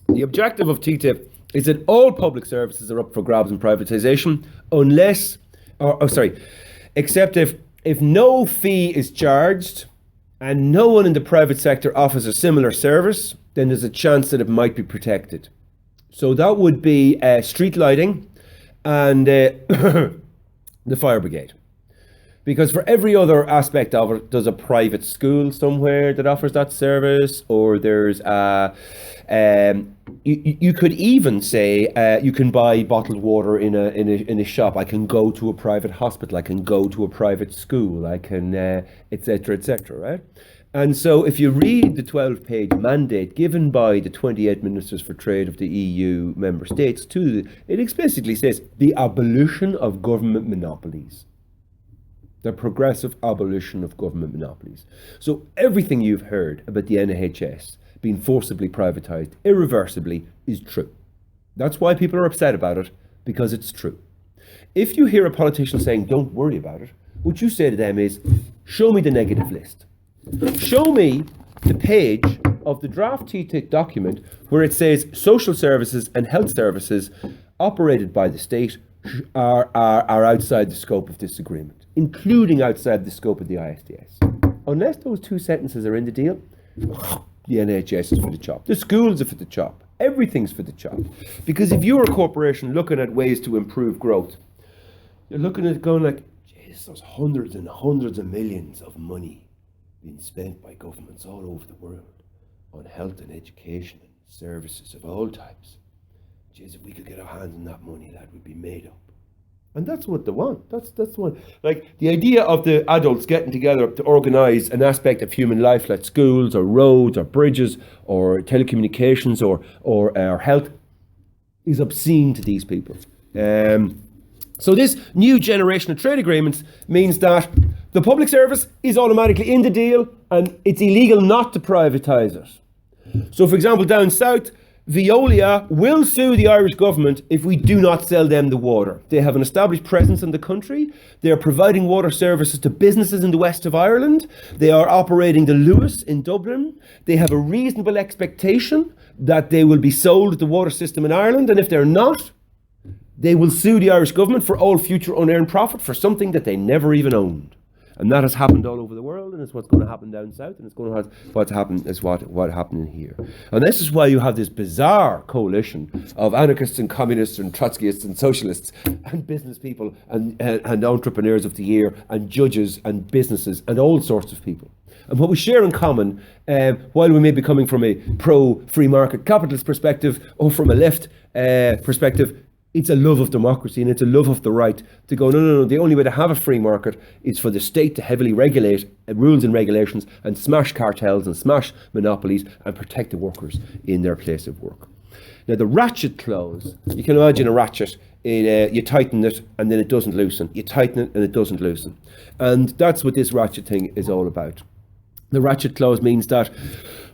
the objective of TTIP is that all public services are up for grabs and privatization except if no fee is charged and no one in the private sector offers a similar service, then there's a chance that it might be protected. So that would be street lighting and the fire brigade. Because for every other aspect of it, there's a private school somewhere that offers that service, or there's you could even say you can buy bottled water in a shop. I can go to a private hospital. I can go to a private school. I can etc., right? And so if you read the 12-page mandate given by the 28 ministers for trade of the EU member states it explicitly says the abolition of government monopolies. The progressive abolition of government monopolies. So everything you've heard about the NHS being forcibly privatised irreversibly is true. That's why people are upset about it, because it's true. If you hear a politician saying, don't worry about it, what you say to them is, show me the negative list. Show me the page of the draft TTIP document where it says social services and health services operated by the state are outside the scope of this agreement, including outside the scope of the ISDS. Unless those two sentences are in the deal, the NHS is for the chop. The schools are for the chop. Everything's for the chop. Because if you're a corporation looking at ways to improve growth, you're looking at it going like, geez, there's hundreds and hundreds of millions of money being spent by governments all over the world on health and education and services of all types. Geez, if we could get our hands on that money, that would be made up. And that's what they want. That's one. Like the idea of the adults getting together to organise an aspect of human life, like schools or roads or bridges or telecommunications or health, is obscene to these people. So this new generation of trade agreements means that the public service is automatically in the deal and it's illegal not to privatise it. So for example, down south, Veolia will sue the Irish government if we do not sell them the water. They have an established presence in the country. They are providing water services to businesses in the west of Ireland. They are operating the Lewis in Dublin. They have a reasonable expectation that they will be sold the water system in Ireland, and if they're not, they will sue the Irish government for all future unearned profit for something that they never even owned. And that has happened all over the world, and it's what's going to happen down south, and it's going to have what's happened is what happened here. And this is why you have this bizarre coalition of anarchists and communists and Trotskyists and socialists and business people and entrepreneurs of the year and judges and businesses and all sorts of people. And what we share in common, while we may be coming from a pro-free market capitalist perspective or from a left perspective, it's a love of democracy and it's a love of the right to go, no, the only way to have a free market is for the state to heavily regulate rules and regulations and smash cartels and smash monopolies and protect the workers in their place of work. Now the ratchet clause, you can imagine a ratchet, you tighten it and then it doesn't loosen. You tighten it and it doesn't loosen. And that's what this ratchet thing is all about. The ratchet clause means that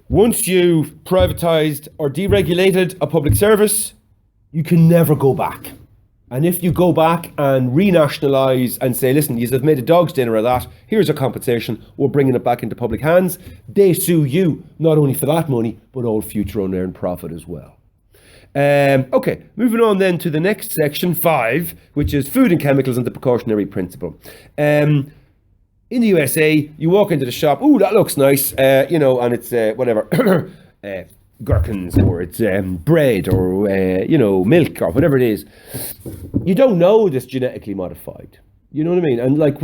once you've privatised or deregulated a public service, you can never go back. And if you go back and renationalise and say, listen, you've made a dog's dinner of that, here's a compensation, we're bringing it back into public hands, they sue you, not only for that money, but all future unearned profit as well. Okay, moving on then to the next section, 5, which is food and chemicals and the precautionary principle. In the USA, you walk into the shop, ooh, that looks nice, and it's whatever, gherkins or it's bread or milk or whatever it is. You don't know this genetically modified. You know what I mean? And like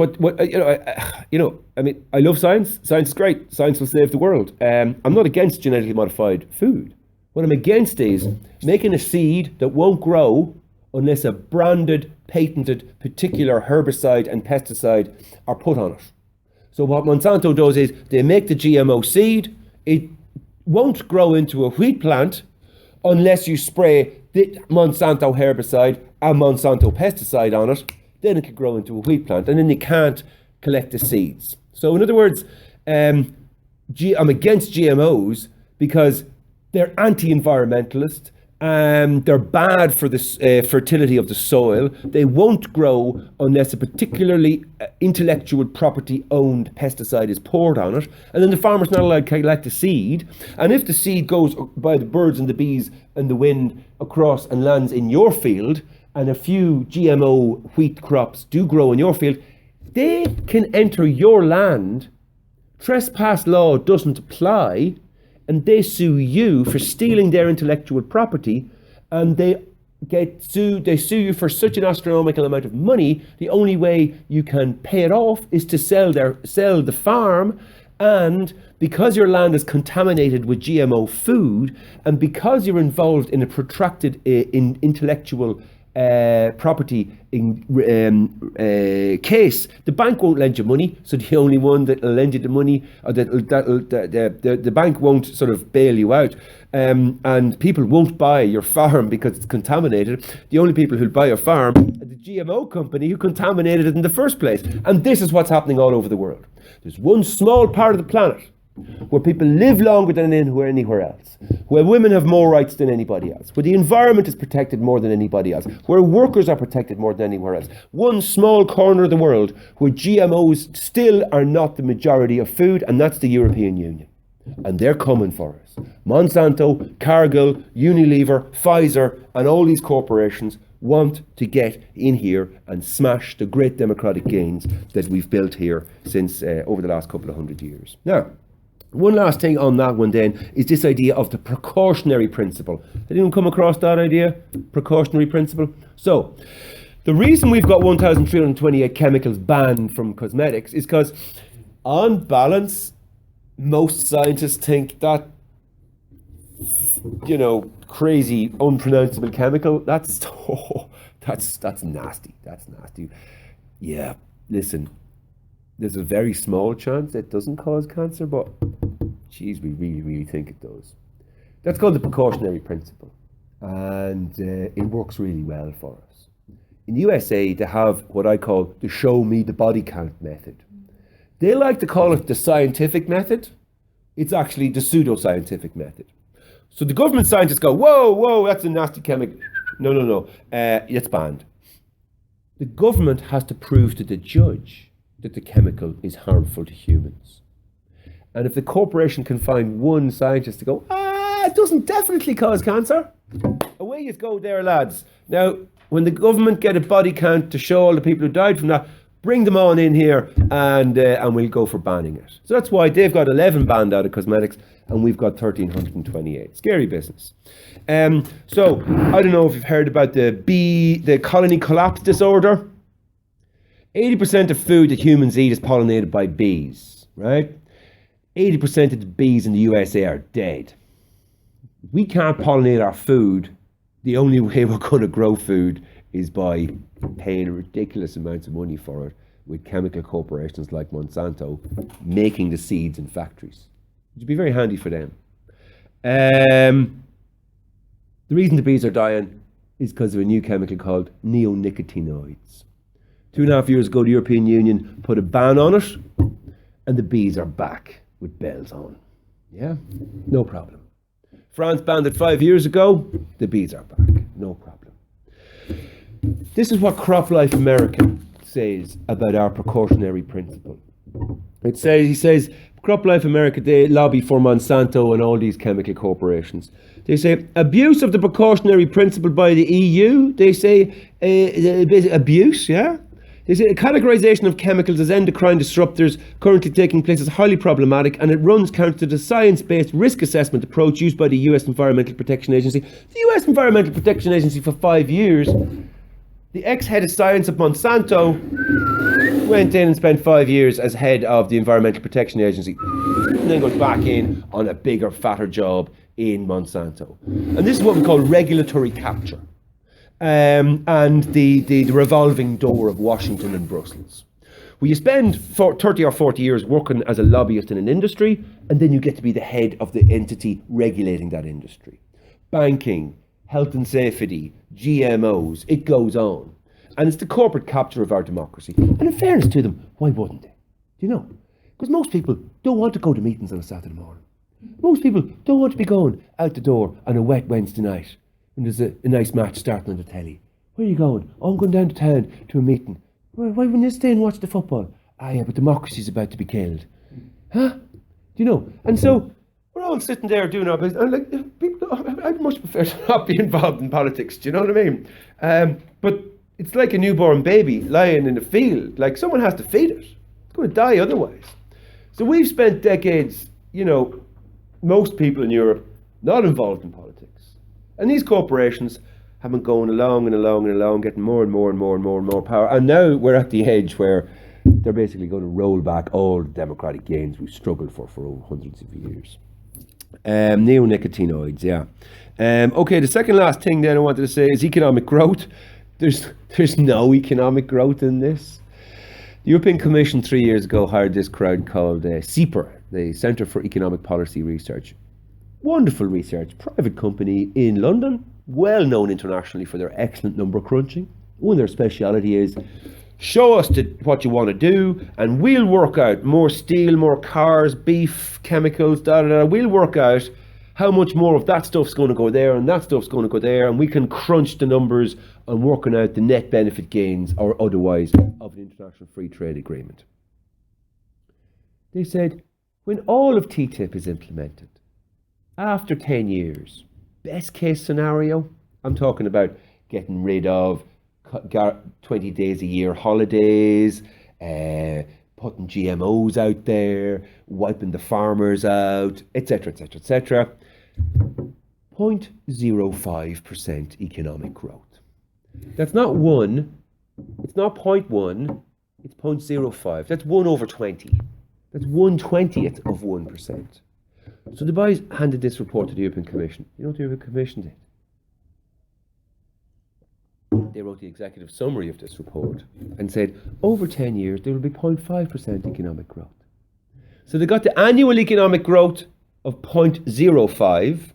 I love science. Science is great. Science will save the world. I'm not against genetically modified food. What I'm against is making a seed that won't grow unless a branded, patented, particular herbicide and pesticide are put on it. So what Monsanto does is they make the GMO seed. It won't grow into a wheat plant unless you spray the Monsanto herbicide and Monsanto pesticide on it. Then it can grow into a wheat plant, and then you can't collect the seeds. So in other words, I'm against GMOs because they're anti-environmentalist. They're bad for the fertility of the soil. They won't grow unless a particularly intellectual property owned pesticide is poured on it. And then the farmer's not allowed to collect the seed. And if the seed goes by the birds and the bees and the wind across and lands in your field, and a few GMO wheat crops do grow in your field, they can enter your land. Trespass law doesn't apply. And they sue you for stealing their intellectual property, and they sue you for such an astronomical amount of money. The only way you can pay it off is to sell the farm. And because your land is contaminated with GMO food, and because you're involved in a protracted intellectual property case, the bank won't lend you money. So the only one that will lend you the money, or the bank won't sort of bail you out, and people won't buy your farm because it's contaminated. The only people who'll buy your farm are the GMO company who contaminated it in the first place. And this is what's happening all over the world. There's one small part of the planet where people live longer than anywhere else, where women have more rights than anybody else, where the environment is protected more than anybody else, where workers are protected more than anywhere else. One small corner of the world where GMOs still are not the majority of food, and that's the European Union. And they're coming for us. Monsanto, Cargill, Unilever, Pfizer, and all these corporations want to get in here and smash the great democratic gains that we've built here since over the last couple of 100 years. Now, one last thing on that one then is this idea of the precautionary principle. Did anyone come across that idea? Precautionary principle? So, the reason we've got 1,328 chemicals banned from cosmetics is because, on balance, most scientists think that, crazy, unpronounceable chemical, that's nasty. That's nasty. Yeah, listen. There's a very small chance it doesn't cause cancer, but geez, we really, really think it does. That's called the precautionary principle, and it works really well for us. In the USA, they have what I call the show me the body count method. They like to call it the scientific method. It's actually the pseudoscientific method. So the government scientists go, whoa, that's a nasty chemical. No, it's banned. The government has to prove to the judge that the chemical is harmful to humans. And if the corporation can find one scientist to go, it doesn't definitely cause cancer, away you go there, lads. Now, when the government get a body count to show all the people who died from that, bring them on in here and we'll go for banning it. So that's why they've got 11 banned out of cosmetics and we've got 1,328. Scary business. So, I don't know if you've heard about the colony collapse disorder. 80% of food that humans eat is pollinated by bees, right? 80% of the bees in the USA are dead. We can't pollinate our food. The only way we're going to grow food is by paying ridiculous amounts of money for it with chemical corporations like Monsanto making the seeds in factories. Which would be very handy for them. The reason the bees are dying is because of a new chemical called neonicotinoids. 2.5 years ago, the European Union put a ban on it, and the bees are back with bells on. Yeah, no problem. France banned it 5 years ago, the bees are back, no problem. This is what CropLife America says about our precautionary principle. He says, CropLife America, they lobby for Monsanto and all these chemical corporations. They say, abuse of the precautionary principle by the EU. They say, abuse, yeah? They say, a categorization of chemicals as endocrine disruptors currently taking place is highly problematic and it runs counter to the science-based risk assessment approach used by the US Environmental Protection Agency. The US Environmental Protection Agency for 5 years, the ex-head of science of Monsanto went in and spent 5 years as head of the Environmental Protection Agency and then goes back in on a bigger, fatter job in Monsanto. And this is what we call regulatory capture. And the revolving door of Washington and Brussels. Well, you spend 30 or 40 years working as a lobbyist in an industry, and then you get to be the head of the entity regulating that industry. Banking, health and safety, GMOs, it goes on. And it's the corporate capture of our democracy. And in fairness to them, why wouldn't they? Do you know? Because most people don't want to go to meetings on a Saturday morning. Most people don't want to be going out the door on a wet Wednesday night when there's a nice match starting on the telly. Where are you going? Oh, I'm going down to town to a meeting. Why wouldn't you stay and watch the football? Yeah, but democracy's about to be killed. Huh? Do you know? And so we're all sitting there doing our business. And like, people, I'd much prefer to not be involved in politics. Do you know what I mean? But it's like a newborn baby lying in a field. Like, someone has to feed it. It's going to die otherwise. So we've spent decades, most people in Europe not involved in politics. And these corporations have been going along, getting more and more power. And now we're at the edge where they're basically going to roll back all the democratic gains we've struggled for hundreds of years. Neonicotinoids, yeah. Okay, the second last thing then I wanted to say is economic growth. There's no economic growth in this. The European Commission 3 years ago hired this crowd called CEPR, the Centre for Economic Policy Research. Wonderful research, private company in London, well known internationally for their excellent number crunching. One of their speciality is show us what you want to do and we'll work out more steel, more cars, beef, chemicals, We'll work out how much more of that stuff's going to go there and that stuff's going to go there, and we can crunch the numbers and working out the net benefit gains or otherwise of an international free trade agreement. They said when all of TTIP is implemented, after 10 years, best case scenario, I'm talking about getting rid of 20 days a year holidays, putting GMOs out there, wiping the farmers out, etc., 0.05% economic growth. That's not 1, it's not 0.1, it's 0.05. That's 1 over 20. That's 1/20th of 1%. So the boys handed this report to the European Commission. You know what the European Commission did? They wrote the executive summary of this report and said, over 10 years, there will be 0.5% economic growth. So they got the annual economic growth of 0.05,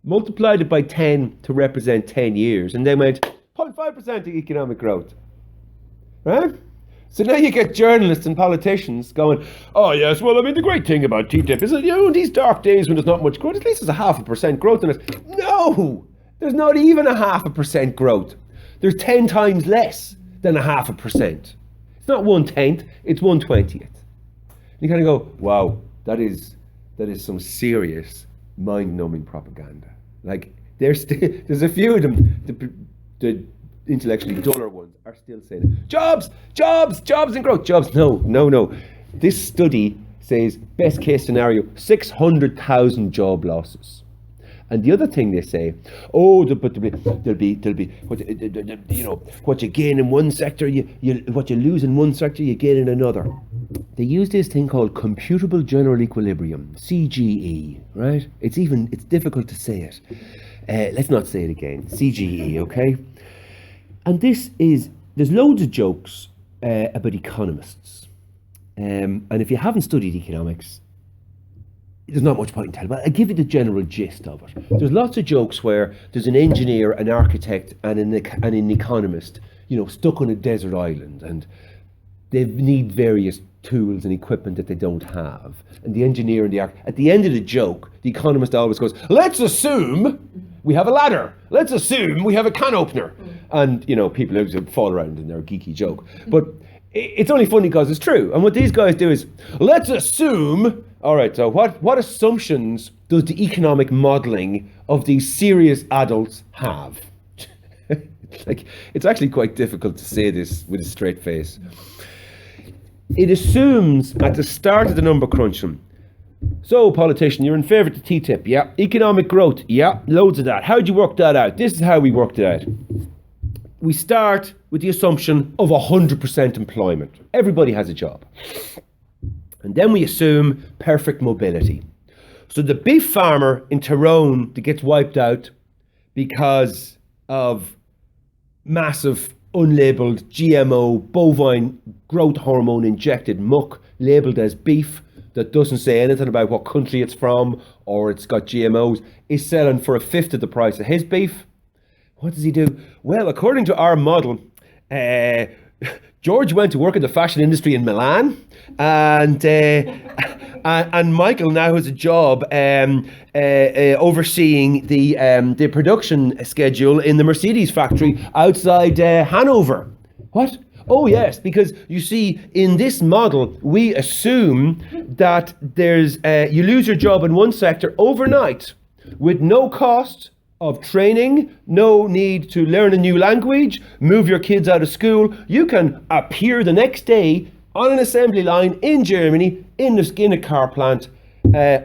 multiplied it by 10 to represent 10 years, and they went, 0.5% economic growth. Right? So now you get journalists and politicians going, oh yes, well, I mean, the great thing about TTIP is that, these dark days when there's not much growth, at least there's 0.5% growth in it. No! There's not even 0.5% growth. There's 10 times less than 0.5%. It's not 1/10, it's 1/20th. You kind of go, wow, that is some serious mind-numbing propaganda. Like, there's a few of them, the intellectually duller ones are still saying, jobs and growth, jobs. No. This study says, best case scenario, 600,000 job losses. And the other thing they say, but there'll be what you gain in one sector, what you lose in one sector, you gain in another. They use this thing called computable general equilibrium, CGE, right? It's difficult to say it. Let's not say it again. CGE, okay? And there's loads of jokes about economists. And if you haven't studied economics, there's not much point in telling, but I'll give you the general gist of it. There's lots of jokes where there's an engineer, an architect, and an economist, stuck on a desert island, and they need various tools and equipment that they don't have. And the engineer and at the end of the joke, the economist always goes, let's assume we have a ladder. Let's assume we have a can opener. And, people fall around in their geeky joke. But it's only funny because it's true. And what these guys do is, let's assume, all right, so what assumptions does the economic modelling of these serious adults have? It's actually quite difficult to say this with a straight face. It assumes at the start of the number crunching, so politician, you're in favour of the TTIP, yeah? Economic growth, yeah? Loads of that. How'd you work that out? This is how we worked it out. We start with the assumption of 100% employment. Everybody has a job. And then we assume perfect mobility. So the beef farmer in Tyrone that gets wiped out because of massive unlabeled GMO bovine growth hormone injected muck labelled as beef that doesn't say anything about what country it's from or it's got GMOs is selling for 1/5 of the price of his beef. What does he do? Well, according to our model, George went to work in the fashion industry in Milan, and Michael now has a job overseeing the production schedule in the Mercedes factory outside Hanover. What? Oh yes, because you see, in this model, we assume that you lose your job in one sector overnight with no cost of training, no need to learn a new language, move your kids out of school. You can appear the next day on an assembly line in Germany, in a car plant,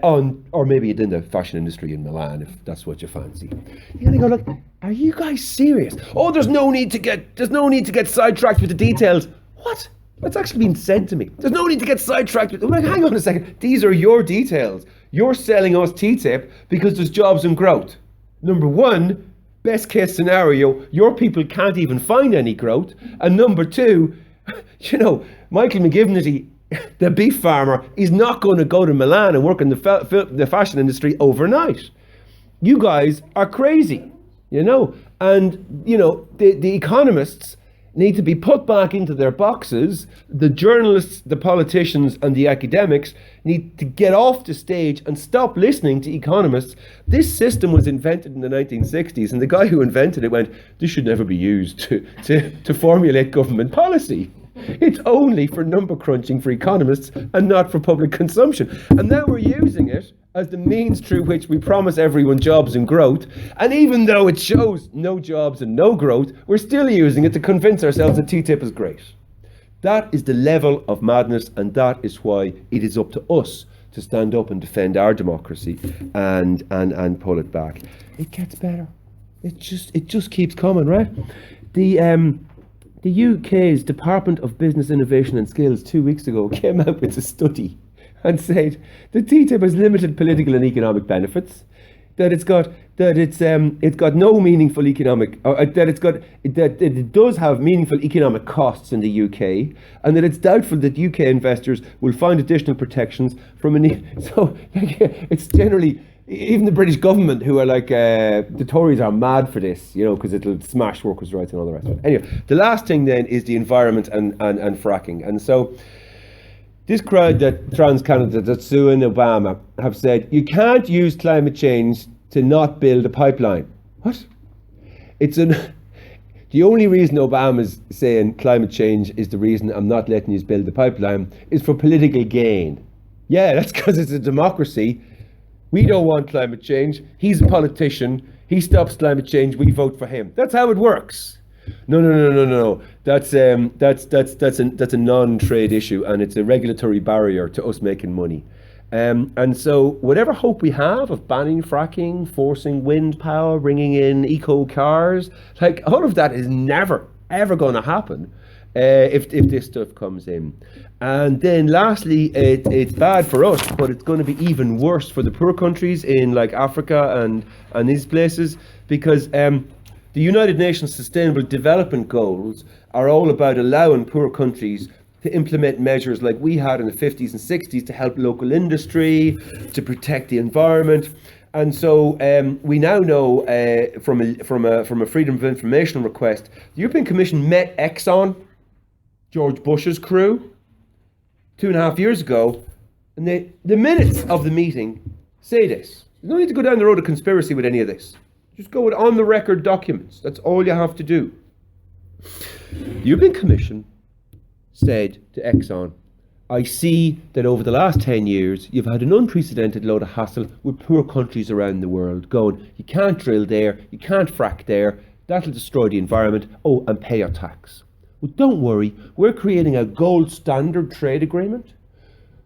or maybe in the fashion industry in Milan, if that's what you fancy. You gotta go, look, are you guys serious? Oh, there's no need to get sidetracked with the details. What? That's actually been said to me. There's no need to get sidetracked with. Like, hang on a second. These are your details. You're selling us TTIP because there's jobs and growth. Number one, best case scenario, your people can't even find any growth. And number two, Michael McGivnity, the beef farmer, is not going to go to Milan and work in the fashion industry overnight. You guys are crazy, And, the economists need to be put back into their boxes. The journalists, the politicians, and the academics need to get off the stage and stop listening to economists. This system was invented in the 1960s, and the guy who invented it went, this should never be used to formulate government policy. It's only for number crunching for economists and not for public consumption. And now we're using it as the means through which we promise everyone jobs and growth. And even though it shows no jobs and no growth, we're still using it to convince ourselves that TTIP is great. That is the level of madness, and that is why it is up to us to stand up and defend our democracy and pull it back. It gets better. It just keeps coming, right? The UK's Department of Business Innovation and Skills 2 weeks ago came out with a study and said that TTIP has limited political and economic benefits, that it's got no meaningful economic, that it does have meaningful economic costs in the UK, and that it's doubtful that UK investors will find additional protections from so it's generally even the British government, who are like, the Tories are mad for this, because it'll smash workers' rights and all the rest of it. Anyway, the last thing then is the environment and fracking. And so this crowd that Trans Canada, that's suing Obama, have said, you can't use climate change to not build a pipeline. What? The only reason Obama's saying climate change is the reason I'm not letting you build the pipeline is for political gain. Yeah, that's because it's a democracy. We don't want climate change. He's a politician. He stops climate change. We vote for him. That's how it works. No. That's a non-trade issue, and it's a regulatory barrier to us making money. And so whatever hope we have of banning fracking, forcing wind power, bringing in eco cars, like all of that is never, ever going to happen if this stuff comes in. And then lastly, it's bad for us, but it's going to be even worse for the poor countries in like Africa and these places, because the United Nations Sustainable Development Goals are all about allowing poor countries to implement measures like we had in the 50s and 60s to help local industry, to protect the environment. And so we now know from a Freedom of Information request, the European Commission met Exxon, George Bush's crew, 2.5 years ago, and the minutes of the meeting say this. You don't need to go down the road of conspiracy with any of this. Just go with on-the-record documents. That's all you have to do. The European Commission said to Exxon, I see that over the last 10 years, you've had an unprecedented load of hassle with poor countries around the world going, you can't drill there, you can't frack there, that'll destroy the environment, and pay your tax. Well, don't worry, we're creating a gold standard trade agreement.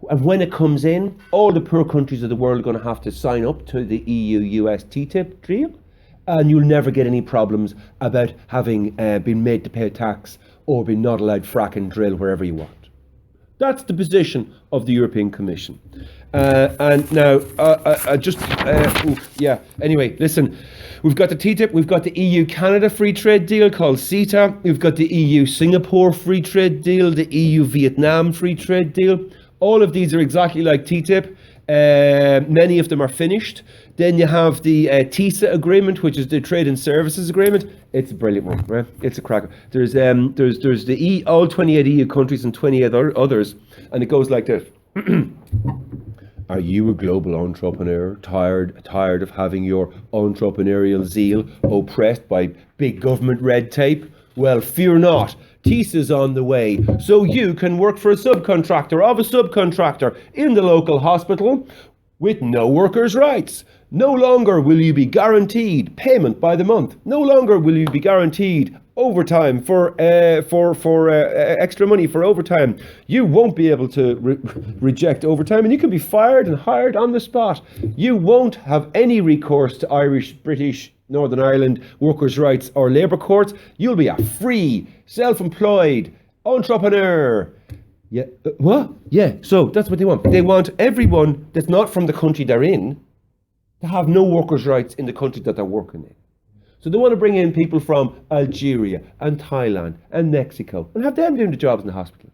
And when it comes in, all the poor countries of the world are going to have to sign up to the EU-US TTIP deal, and you'll never get any problems about having been made to pay tax or being not allowed frack and drill wherever you want. That's the position of the European Commission. And now, anyway, listen, we've got the TTIP, we've got the EU-Canada free trade deal called CETA, we've got the EU-Singapore free trade deal, the EU-Vietnam free trade deal. All of these are exactly like TTIP. Many of them are finished. Then you have the TISA agreement, which is the Trade and Services Agreement. It's a brilliant one, right? It's a cracker. There's all 28 EU countries and 28 others, and it goes like this. Are you a global entrepreneur, tired of having your entrepreneurial zeal oppressed by big government red tape? Well, fear not. TISA's on the way, so you can work for a subcontractor of a subcontractor in the local hospital with no workers' rights. No longer will you be guaranteed payment by the month. No longer will you be guaranteed overtime for extra money for overtime. You won't be able to reject overtime, and you can be fired and hired on the spot. You won't have any recourse to Irish, British, Northern Ireland workers' rights or labour courts. You'll be a free, self-employed entrepreneur. Yeah, what? Yeah, so that's what they want. They want everyone that's not from the country they're in to have no workers' rights in the country that they're working in. So they want to bring in people from Algeria and Thailand and Mexico and have them doing the jobs in the hospitals.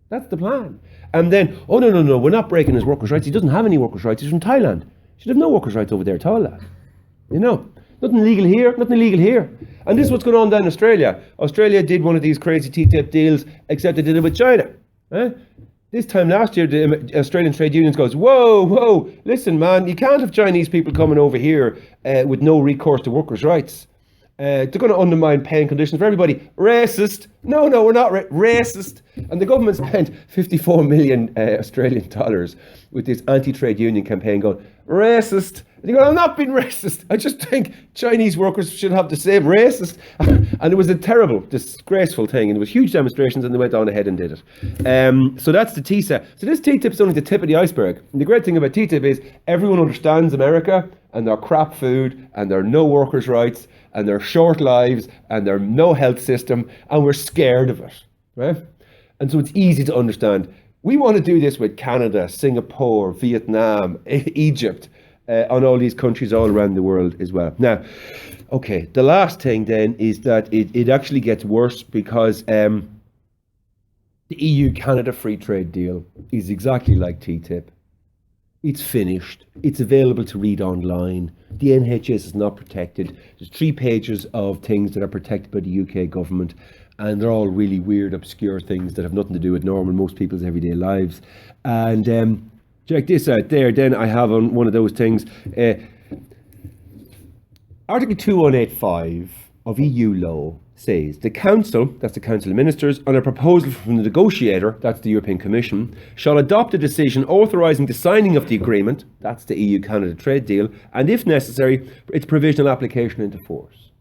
That's the plan. And then, no, we're not breaking his workers' rights. He doesn't have any workers' rights. He's from Thailand. He should have no workers' rights over there at all, lad. Nothing legal here. And this is what's going on down in Australia. Australia did one of these crazy TTIP deals, except they did it with China. This time last year, the Australian trade unions goes, whoa, listen, man, you can't have Chinese people coming over here with no recourse to workers' rights. They're going to undermine paying conditions for everybody. Racist. No, we're not racist. And the government spent 54 million Australian dollars with this anti-trade union campaign going, racist. And you go, I'm not being racist. I just think Chinese workers should have the same racist. And it was a terrible, disgraceful thing. And there was huge demonstrations and they went on ahead and did it. So that's the TISA. So this TTIP is only the tip of the iceberg. And the great thing about TTIP is everyone understands America and their crap food and their no workers' rights and their short lives and their no health system. And we're scared of it, right? And so it's easy to understand. We want to do this with Canada, Singapore, Vietnam, Egypt, on all these countries all around the world as well. Now, okay, the last thing then is that it actually gets worse because the EU-Canada free trade deal is exactly like TTIP. It's finished. It's available to read online. The NHS is not protected. There's 3 pages of things that are protected by the UK government, and they're all really weird, obscure things that have nothing to do with normal, most people's everyday lives. And check this out there. Then I have on one of those things, Article 2185 of EU law says the Council, that's the Council of Ministers, on a proposal from the negotiator, that's the European Commission, shall adopt a decision authorising the signing of the agreement, that's the EU-Canada trade deal, and if necessary, its provisional application into force.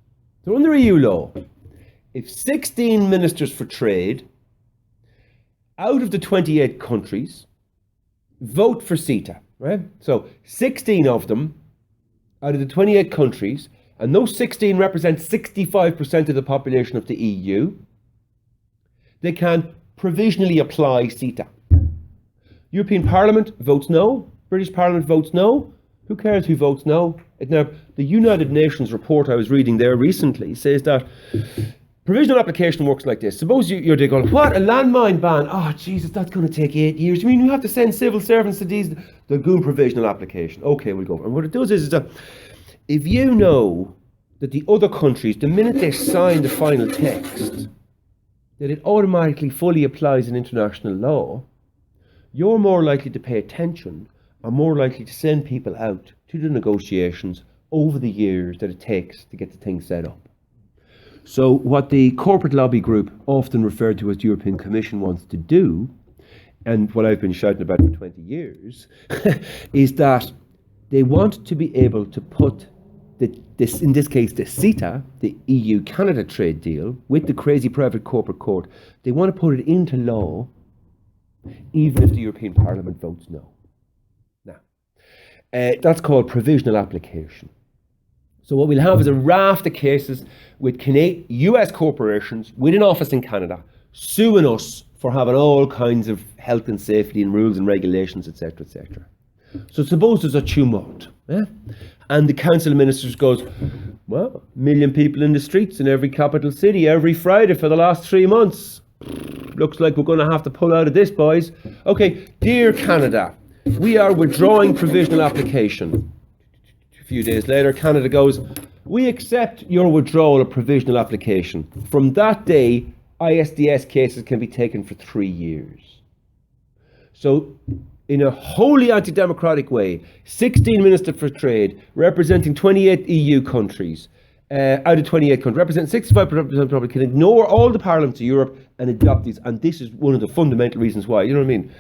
So under EU law, if 16 ministers for trade out of the 28 countries vote for CETA, right? So 16 of them out of the 28 countries, and those 16 represent 65% of the population of the EU, they can provisionally apply CETA. European Parliament votes no, British Parliament votes no. Who cares who votes no? Now, the United Nations report I was reading there recently says that provisional application works like this. Suppose you're there going, what, a landmine ban? Oh, Jesus, that's going to take 8 years. You mean you have to send civil servants to these? The Goon provisional application. Okay, we'll go. And what it does is that if you know that the other countries, the minute they sign the final text, that it automatically fully applies in international law, you're more likely to pay attention and more likely to send people out to the negotiations over the years that it takes to get the thing set up. So what the corporate lobby group, often referred to as the European Commission, wants to do, and what I've been shouting about for 20 years, is that they want to be able to put in this case, the CETA, the EU-Canada trade deal, with the crazy private corporate court, they want to put it into law, even if the European Parliament votes no. Now, that's called provisional application. So what we'll have is a raft of cases with US corporations with an office in Canada suing us for having all kinds of health and safety and rules and regulations, etc., etc. So suppose there's a tumult, and the Council of Ministers goes, well, 1 million people in the streets in every capital city every Friday for the last 3 months. Looks like we're going to have to pull out of this, boys. Okay, dear Canada, we are withdrawing provisional application. A few days later, Canada goes, we accept your withdrawal of provisional application. From that day, ISDS cases can be taken for 3 years. So, in a wholly anti-democratic way, 16 Ministers for Trade, representing 28 EU countries, out of 28 countries, representing 65% of the public, can ignore all the parliaments of Europe and adopt these. And this is one of the fundamental reasons why. You know what I mean?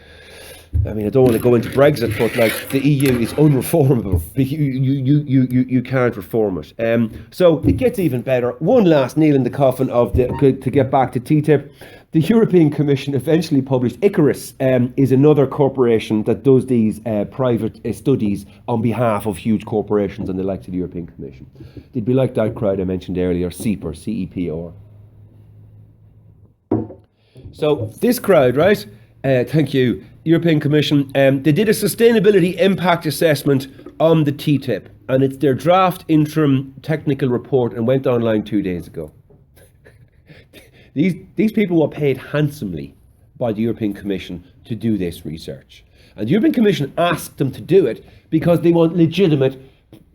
I don't want to go into Brexit, but like the EU is unreformable. You can't reform it. So it gets even better. One last nail in the coffin to get back to TTIP. The European Commission eventually published Icarus, is another corporation that does these private studies on behalf of huge corporations and the likes of the European Commission. They'd be like that crowd I mentioned earlier, CEPR, CEPR. So this crowd, right? Thank you, European Commission. They did a sustainability impact assessment on the TTIP, and it's their draft interim technical report and went online 2 days ago. These people were paid handsomely by the European Commission to do this research. And the European Commission asked them to do it because they want legitimate,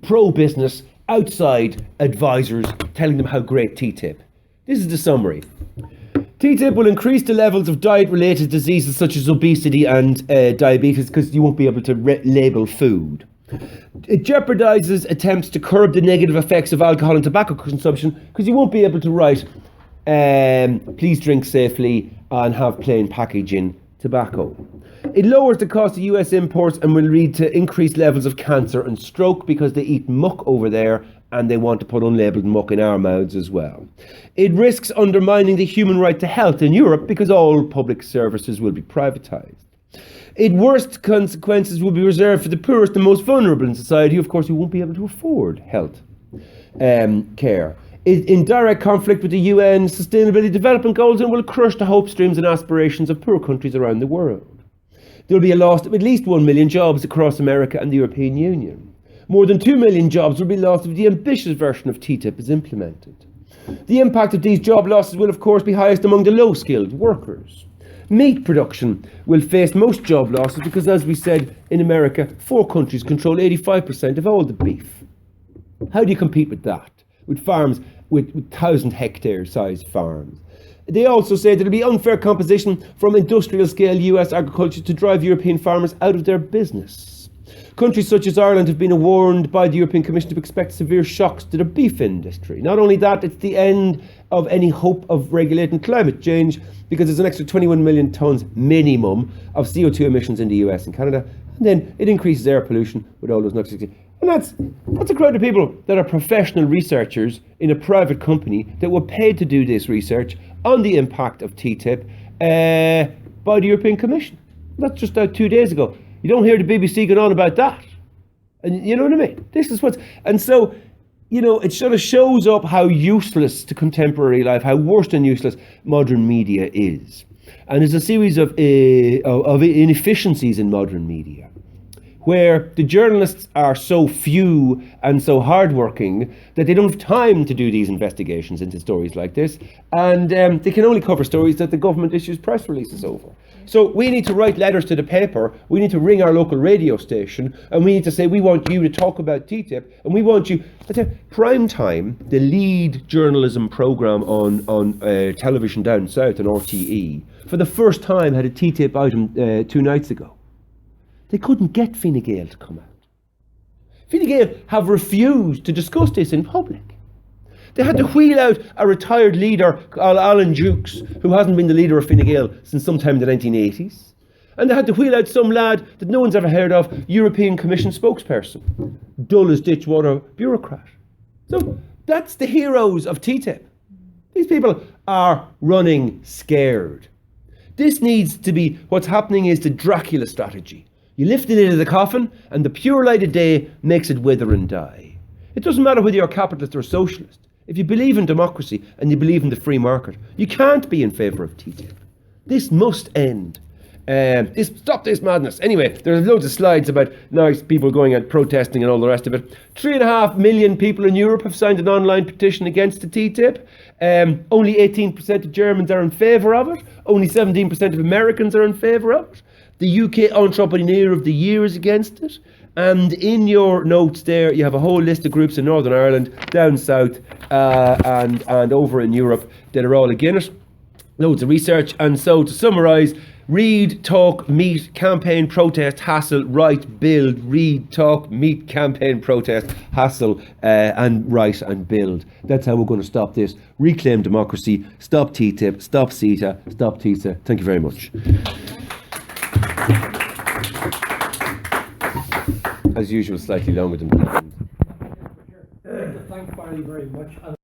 pro-business, outside advisors telling them how great TTIP. This is the summary. TTIP will increase the levels of diet-related diseases such as obesity and diabetes because you won't be able to label food. It jeopardizes attempts to curb the negative effects of alcohol and tobacco consumption because you won't be able to write please drink safely and have plain packaging tobacco. It lowers the cost of US imports and will lead to increased levels of cancer and stroke because they eat muck over there and they want to put unlabelled muck in our mouths as well. It risks undermining the human right to health in Europe because all public services will be privatised. Its worst consequences will be reserved for the poorest and most vulnerable in society, of course, who won't be able to afford health care. In direct conflict with the UN Sustainability Development Goals and will crush the hopes, dreams and aspirations of poor countries around the world. There will be a loss of at least 1 million jobs across America and the European Union. More than 2 million jobs will be lost if the ambitious version of TTIP is implemented. The impact of these job losses will of course be highest among the low-skilled workers. Meat production will face most job losses because, as we said, in America, 4 countries control 85% of all the beef. How do you compete with that? With farms, with 1,000 hectare size farms. They also say that it'll be unfair competition from industrial scale US agriculture to drive European farmers out of their business. Countries such as Ireland have been warned by the European Commission to expect severe shocks to the beef industry. Not only that, it's the end of any hope of regulating climate change because there's an extra 21 million tonnes minimum of CO2 emissions in the US and Canada. And then it increases air pollution with all those noxious. And that's a crowd of people that are professional researchers in a private company that were paid to do this research on the impact of TTIP by the European Commission. That's just out 2 days ago. You don't hear the BBC going on about that. And you know what I mean? This is what's... And so, you know, it sort of shows up how useless to contemporary life, how worse than useless modern media is. And there's a series of inefficiencies in modern media, where the journalists are so few and so hardworking that they don't have time to do these investigations into stories like this, and they can only cover stories that the government issues press releases over. So we need to write letters to the paper, we need to ring our local radio station, and we need to say, we want you to talk about TTIP, and we want you... Prime Time, the lead journalism programme on television down south on RTE, for the first time had a TTIP item 2 nights ago. They couldn't get Fine Gael to come out. Fine Gael have refused to discuss this in public. They had to wheel out a retired leader, Alan Dukes, who hasn't been the leader of Fine Gael since sometime in the 1980s. And they had to wheel out some lad that no one's ever heard of, European Commission spokesperson, dull as ditchwater bureaucrat. So that's the heroes of TTIP. These people are running scared. This needs to be, what's happening is the Dracula strategy. You lift the lid of the coffin and the pure light of day makes it wither and die. It doesn't matter whether you're a capitalist or a socialist. If you believe in democracy and you believe in the free market, you can't be in favour of TTIP. This must end. Stop this madness. Anyway, there's loads of slides about nice people going out protesting and all the rest of it. 3.5 million people in Europe have signed an online petition against the TTIP. Only 18% of Germans are in favour of it. Only 17% of Americans are in favour of it. The UK Entrepreneur of the Year is against it. And in your notes there, you have a whole list of groups in Northern Ireland, down south, and over in Europe that are all against it. Loads of research. And so to summarise, read, talk, meet, campaign, protest, hassle, write, build. Read, talk, meet, campaign, protest, hassle, and write and build. That's how we're going to stop this. Reclaim democracy, stop TTIP, stop CETA, stop TISA. Thank you very much. As usual, slightly longer than planned. Thank Barry very much.